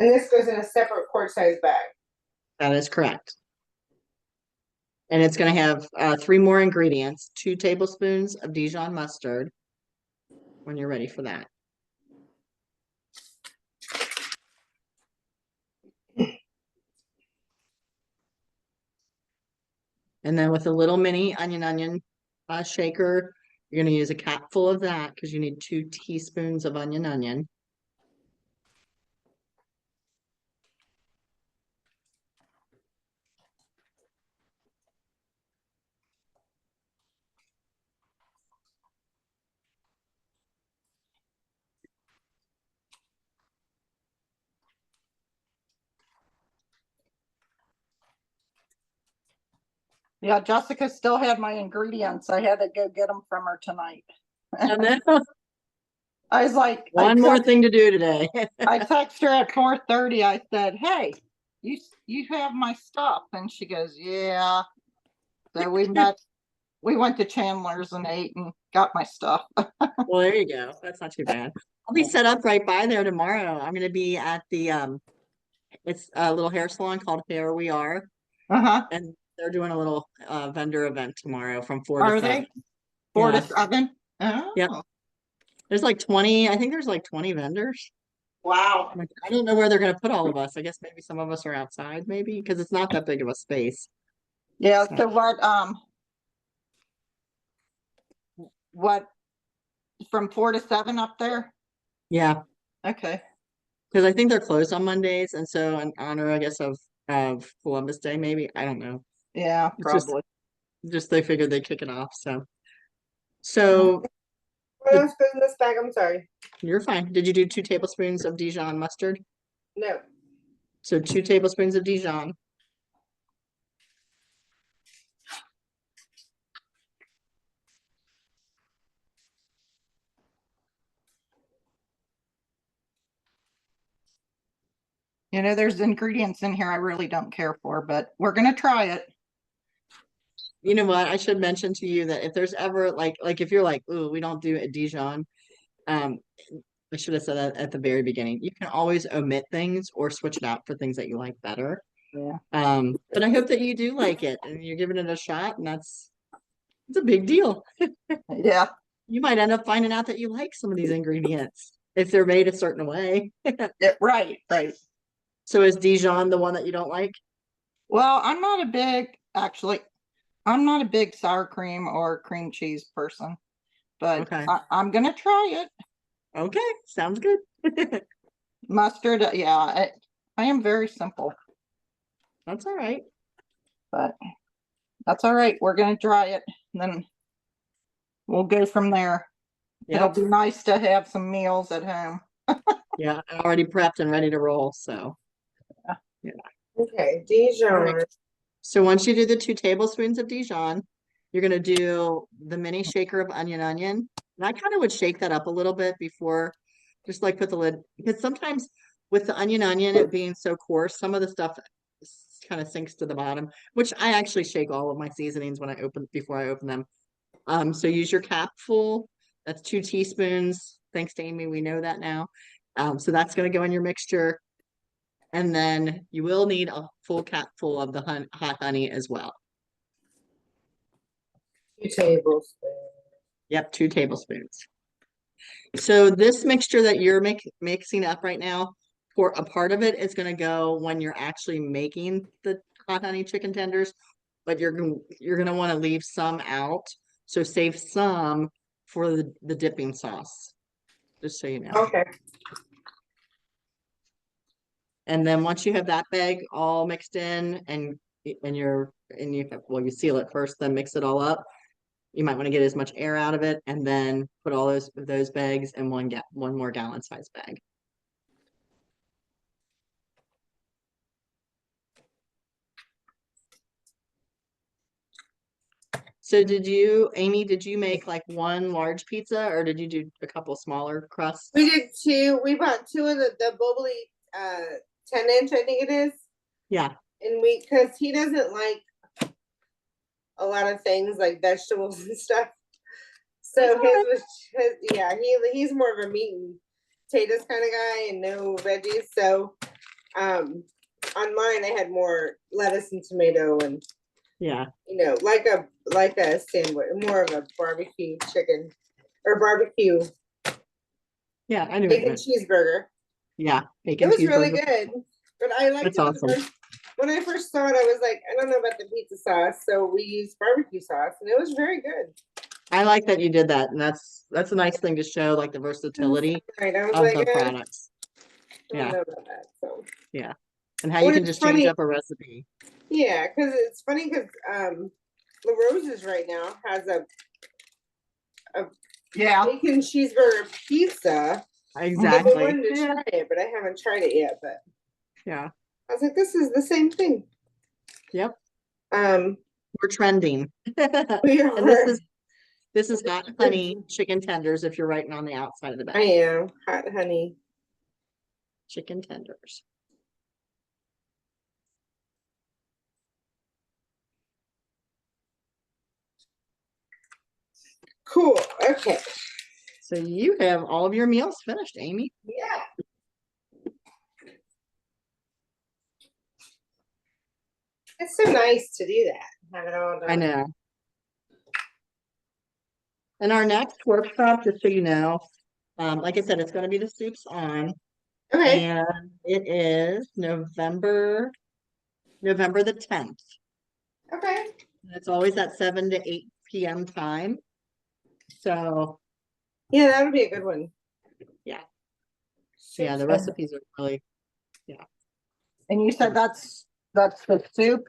And this goes in a separate quart size bag. That is correct. And it's going to have 3 more ingredients, 2 tablespoons of Dijon mustard when you're ready for that. And then with a little mini onion shaker, you're going to use a capful of that because you need 2 teaspoons of onion. Yeah, Jessica still had my ingredients. I had to go get them from her tonight. And then I was like, one more thing to do today. I texted her at 4:30. I said, "Hey, you have my stuff," and she goes, "Yeah." So we met. We went to Chandler's and ate and got my stuff. Well, there you go. That's not too bad. I'll be set up right by there tomorrow. I'm going to be at the it's a little hair salon called Hair We Are, Uh-huh. and they're doing a little vendor event tomorrow from 4 Are to they? 7. 4 Yeah. to 7? Oh. Yep. There's like 20, I think there's like 20 vendors. Wow. Like, I don't know where they're going to put all of us. I guess maybe some of us are outside, maybe because it's not that big of a space. Yeah, So- so what from 4 to 7 up there? Yeah, Okay. because I think they're closed on Mondays, and so in honor, I guess, of Columbus Day, maybe, I don't know. Yeah, It's just- probably. Just they figured they'd kick it off. So What else goes in this bag? I'm sorry. you're fine. Did you do 2 tablespoons of Dijon mustard? No. So 2 tablespoons of Dijon. You know, there's ingredients in here I really don't care for, but we're gonna try it. you know what? I should mention to you that if there's ever like if you're like, ooh, we don't do a Dijon, um, I should have said that at the very beginning. You can always omit things or switch it out for things that you like better. Yeah. But I hope that you do like it and you're giving it a shot, and it's a big deal. Yeah. You might end up finding out that you like some of these ingredients if they're made a certain way. Right. Right. So is Dijon the one that you don't like? Well, actually, I'm not a big sour cream or cream cheese person, but Okay. I'm gonna try it. Okay, sounds good. Mustard, yeah, I am very simple, That's all right. but that's all right. We're gonna try it, and then we'll go from there. It'll Yep. be nice to have some meals at home. Yeah, I'm already prepped and ready to roll. So Okay, Dijon. Alright. So once you do the 2 tablespoons of Dijon, you're gonna do the mini shaker of onion. And I kind of would shake that up a little bit before, just like put the lid, because sometimes with the onion it being so coarse, some of the stuff kind of sinks to the bottom, which I actually shake all of my seasonings when I open before I open them. So use your capful. That's 2 teaspoons. Thanks to Amy, we know that now. So that's gonna go in your mixture. And then you will need a full capful of the hot honey as well. 2 tablespoons. Yep, 2 tablespoons. So this mixture that you're mixing up right now, for a part of it is going to go when you're actually making the hot honey chicken tenders, but you're going to want to leave some out. So save some for the dipping sauce, just so you know. Okay. And then once you have that bag all mixed in and you seal it first, then mix it all up. You might want to get as much air out of it and then put all those bags in one more gallon size bag. So Amy, did you make like one large pizza or did you do a couple smaller crusts? We did 2. We bought 2 of the bubbly 10-inch, I think it is. Yeah. And because he doesn't like a lot of things like vegetables and stuff. So he's more of a meat and potatoes kind of guy and no veggies. So on mine I had more lettuce and tomato and Yeah. like a sandwich, more of a barbecue chicken or barbecue Yeah, I knew bacon cheeseburger. Yeah, It bacon was cheeseburger. really good, but I liked That's it awesome. when I first saw it. I was like, I don't know about the pizza sauce, so we used barbecue sauce, and it was very good. I like that you did that, and that's a nice thing to show, like the versatility Right, I was of like, the products. I don't know about that. So Yeah, and how you can just change up a recipe. Yeah, because it's funny because La Rosa's right now has a bacon cheeseburger pizza. Exactly. I wanted to try it, but I haven't tried it yet. But yeah, I was like, this is the same thing. Yep. We're trending. We are. And this is hot honey chicken tenders. If you're writing on the outside of the bag. I am hot honey chicken tenders. Cool. Okay. So you have all of your meals finished, Amy. Yeah. It's so nice to do that. Have it all done. I know. And our next workshop, just so you know, like I said, it's going to be the soups on. Okay. And it is November the 10th. Okay. And it's always at 7 to 8 p.m. time. So yeah, that would be a good one. Yeah. Yeah, the recipes are really, And you said that's the soup?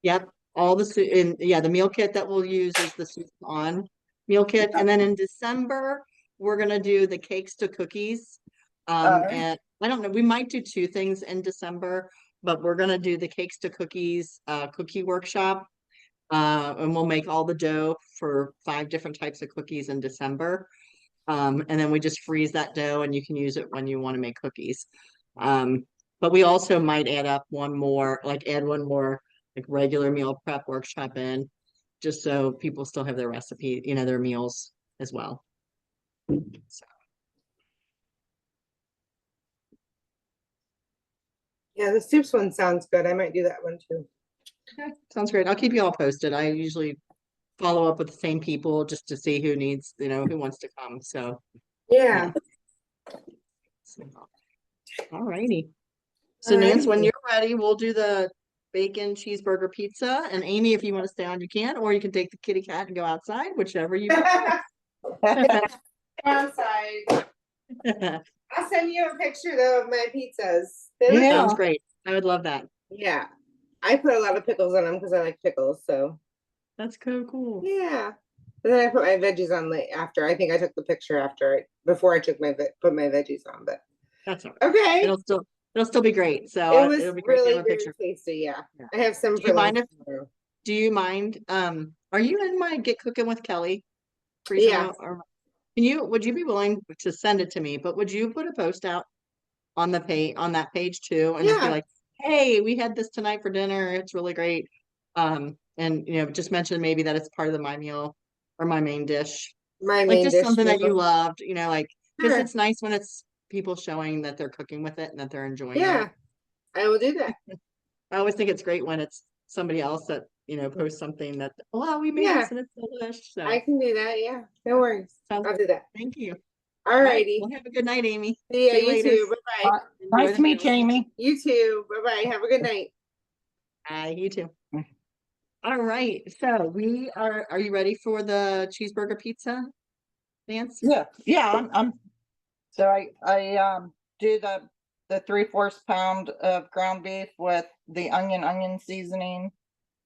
Yep. All the soup, and yeah, the meal kit that we'll use is the soup on meal kit. And then in December, we're gonna do the cakes to cookies. And I don't know, we might do 2 things in December, but we're gonna do the cakes to cookies cookie workshop. And we'll make all the dough for 5 different types of cookies in December. And then we just freeze that dough and you can use it when you want to make cookies. But we also might add one more like regular meal prep workshop in. just so people still have their recipe, you know, their meals as well. So, Yeah, the soups one sounds good. I might do that one too. okay, sounds great. I'll keep you all posted. I usually follow up with the same people just to see who needs, you know, who wants to come. So, Yeah. all righty. So Nance, when Alrighty. you're ready, we'll do the bacon cheeseburger pizza. And Amy, if you want to stay on, you can, or you can take the kitty cat and go outside, whichever you prefer. Outside. I'll send you a picture though of my pizzas. They look, Yeah. Sounds great. I would love that. yeah. I put a lot of pickles on them because I like pickles. So That's cool. yeah. And then I put my veggies on late after. I think I took the picture before I took put my veggies on. But That's all right. okay. It'll still be great. So It was it'll be great to really have a very picture. tasty. Yeah. Yeah. I have some Do for you mind lunch if tomorrow. Do you mind? Are you in my Get Cooking with Kelly? Yeah. Would you be willing to send it to me? But would you put a post out on that page too, and just be Yeah. like, hey, we had this tonight for dinner. It's really great. And you know, just mention maybe that it's part of my meal or my main dish. My Like main just dish. something that you loved, you know, like because Sure. it's nice when it's people showing that they're cooking with it and that they're enjoying Yeah. it. I will do that. I always think it's great when it's somebody else that, you know, posts something that, wow, we made Yeah. this and it's delish. So I can do that. Yeah. No worries. sounds I'll good. do that. Thank you. All All right. righty. Well, have a good night, Amy. See ya. See you You later. too. Bye bye. Enjoy Nice the to meet you, meal. Amy. You too. Bye bye. Have a good night. Bye. You too. All right. So are you ready for the cheeseburger pizza, Nance? Yeah, yeah, so I do the 3/4 pound of ground beef with the onion seasoning.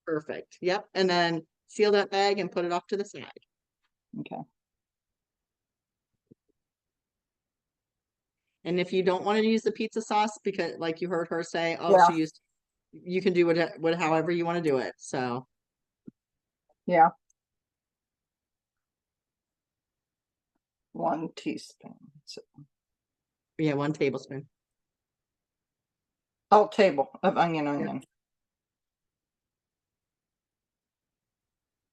Perfect. Yep. And then seal that bag and put it off to the side. Okay. And if you don't want to use the pizza sauce, because like you heard her say, oh, Yeah. you can do what however you want to do it. So Yeah. 1 teaspoon. yeah, 1 tablespoon. Oh, table of onion.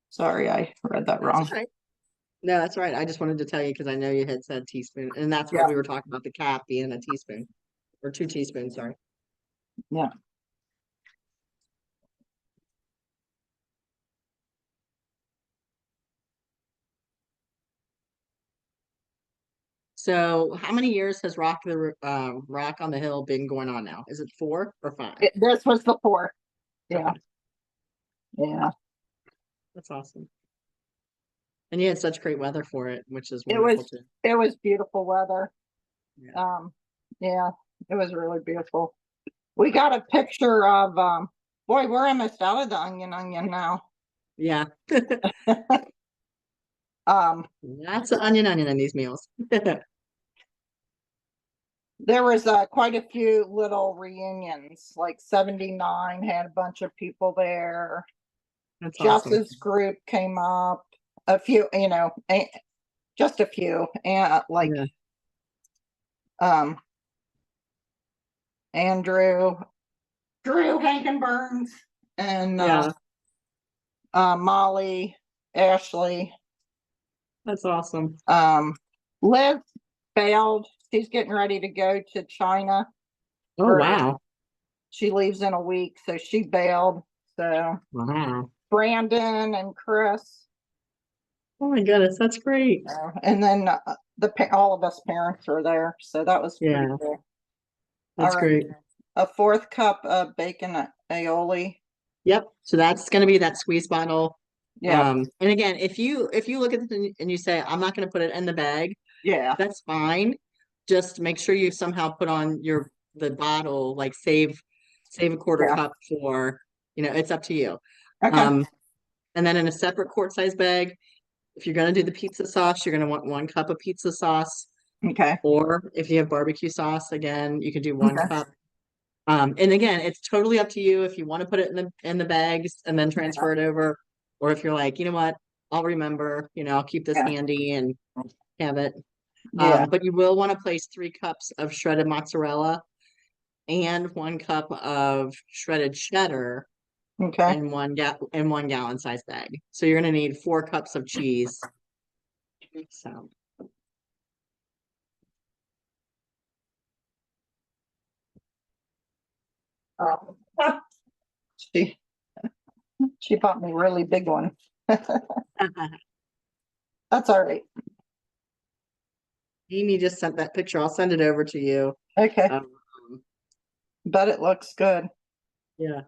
Sorry, I read that That's wrong. all right. No, that's all right. I just wanted to tell you because I know you had said teaspoon, and that's what Yeah. we were talking about, the cap being a teaspoon or 2 teaspoons, sorry. Yeah. So how many years has Rock on the Hill been going on now? Is it 4 or 5? This was the 4. Yeah. Okay, Yeah. that's awesome. And you had such great weather for it, which is It wonderful was too. it was beautiful weather. Yeah. Yeah, it was really beautiful. We got a picture of boy, we're almost out of the onion now. Yeah. Lots of onion in these meals. There was quite a few little reunions, like 79 had a bunch of people there. That's awesome. Jess's group came up, a few, you know, just a few, and like Yeah. Drew Hankenburns, and Yeah, Molly, Ashley. that's awesome. Liv bailed. She's getting ready to go to China. Oh, wow. She leaves in a week, so she bailed. So Wow. Brandon and Chris, Oh my goodness, that's great. and then all of us parents were there. So that was pretty Yeah. cool. That's All right. great. A 4th cup of bacon aioli. Yep. So that's going to be that squeeze bottle. Yeah. And again, if you look at it and you say, I'm not going to put it in the bag, Yeah. that's fine. Just make sure you somehow put on the bottle, like save a 1/4 cup for, you know, it's up to you. Okay. And then in a separate quart size bag, if you're going to do the pizza sauce, you're going to want 1 cup of pizza sauce. Okay. Or if you have barbecue sauce, again, you can do 1 Okay. cup. And again, it's totally up to you if you want to put it in the bags and then transfer it over, or if you're like, you know what, I'll remember, you know, I'll keep this Yeah. handy and have it. Yeah. But you will want to place 3 cups of shredded mozzarella and 1 cup of shredded cheddar Okay. and and 1 gallon size bag. So you're gonna need 4 cups of cheese. So Oh. She she bought me a really big one. That's all right. Amy just sent that picture. I'll send it over to you. Okay, Um, but it looks good. yeah.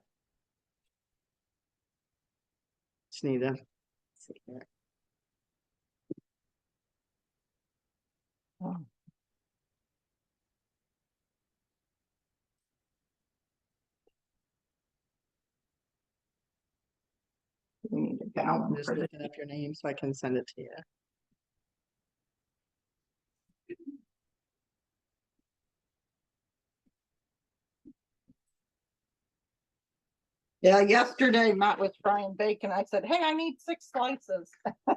Just need to see here. Oh. We need a I'm gallon just for this. looking up your name so I can send it to you. Yeah, yesterday Matt was frying bacon. I said, hey, I need 6 slices.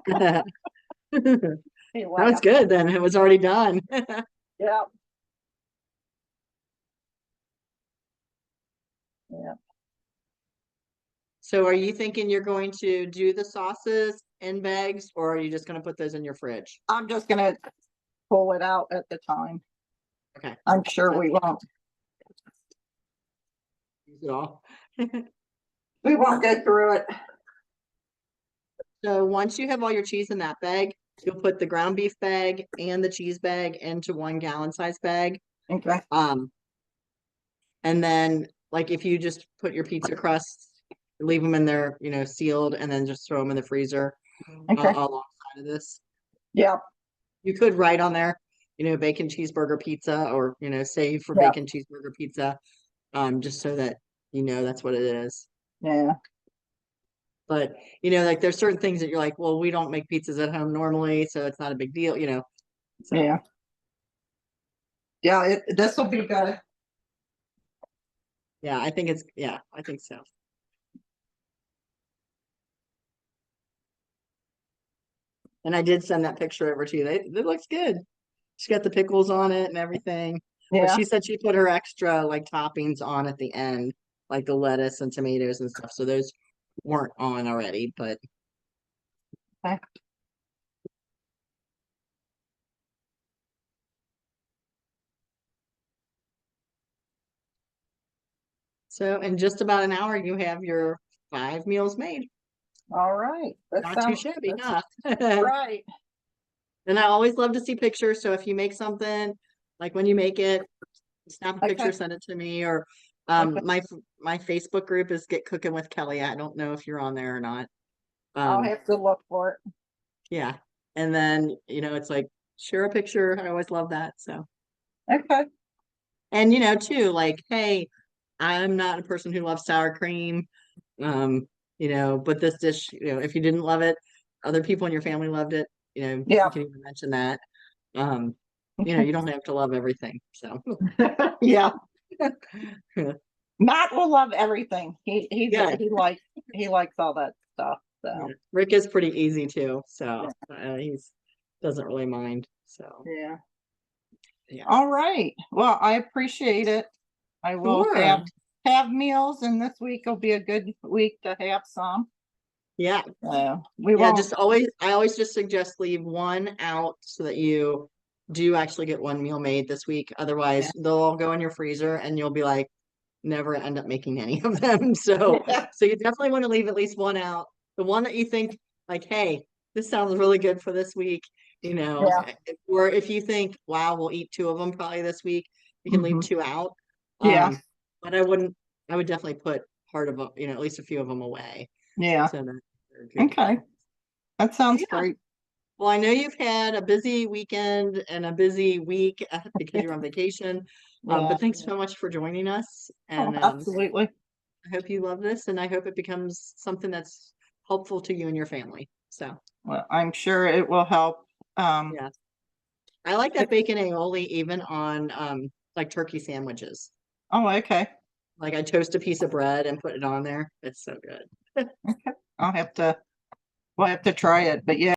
That He was laughed. good then. It was already done. Yeah. Yeah. So are you thinking you're going to do the sauces in bags, or are you just gonna put those in your fridge? I'm just gonna pull it out at the time. Okay. I'm sure we won't. Use it all. We won't go through it. So once you have all your cheese in that bag, you'll put the ground beef bag and the cheese bag into 1 gallon size bag. Okay. And then like if you just put your pizza crusts, leave them in there, sealed, and then just throw them in the freezer Okay. alongside of this. Yeah. You could write on there, bacon cheeseburger pizza, or save for Yeah. bacon cheeseburger pizza, just so that that's what it is. Yeah. But like there's certain things that you're like, well, we don't make pizzas at home normally, so it's not a big deal, So Yeah. Yeah. This will be good. yeah, I think so. And I did send that picture over to you. It looks good. She got the pickles on it and everything. But Yeah. she said she put her extra like toppings on at the end, like the lettuce and tomatoes and stuff. So those weren't on already, but Okay. so in just about an hour you have your 5 meals made. All right. That Not too sounds shabby, that's huh? right. And I always love to see pictures. So if you make something, like when you make it, snap a picture, Okay. send it to me. Or Okay. my Facebook group is Get Cooking with Kelly. I don't know if you're on there or not. I'll have to look for it. Yeah. And then, it's like share a picture. I always love that. So, Okay. and too, like, hey, I'm not a person who loves sour cream. But this dish, if you didn't love it, other people in your family loved it, you Yeah. can even mention that. You don't have to love everything. So Yeah. Matt will love everything. Yeah. He likes all that stuff. So Yeah. Rick is pretty easy too. So yeah. he's doesn't really mind. So Yeah. yeah. All right. Well, I appreciate it. I will Sure. have meals, and this week will be a good week to have some. Yeah. We Yeah, won't. I always just suggest leave one out so that you do actually get one meal made this week. Otherwise, Yeah. they'll all go in your freezer and you'll be like, never end up making any of them. So, Yeah. so you definitely want to leave at least one out. The one that you think like, hey, this sounds really good for this week, Yeah. or if you think, wow, we'll eat 2 of them probably this week, you can leave Mhm. 2 out. Yeah. But I would definitely put part of them, at least a few of them away. Yeah. So that they're good to Okay. go. That sounds Yeah. great. Well, I know you've had a busy weekend and a busy week because you're on vacation. Yeah. But thanks so much for joining us. Oh, And absolutely. I hope you love this, and I hope it becomes something that's helpful to you and your family. So, Well, I'm sure it will help. yeah. I like that bacon aioli even on like turkey sandwiches. Oh, okay. Like I toast a piece of bread and put it on there. It's so good. We'll have to try it, but yeah.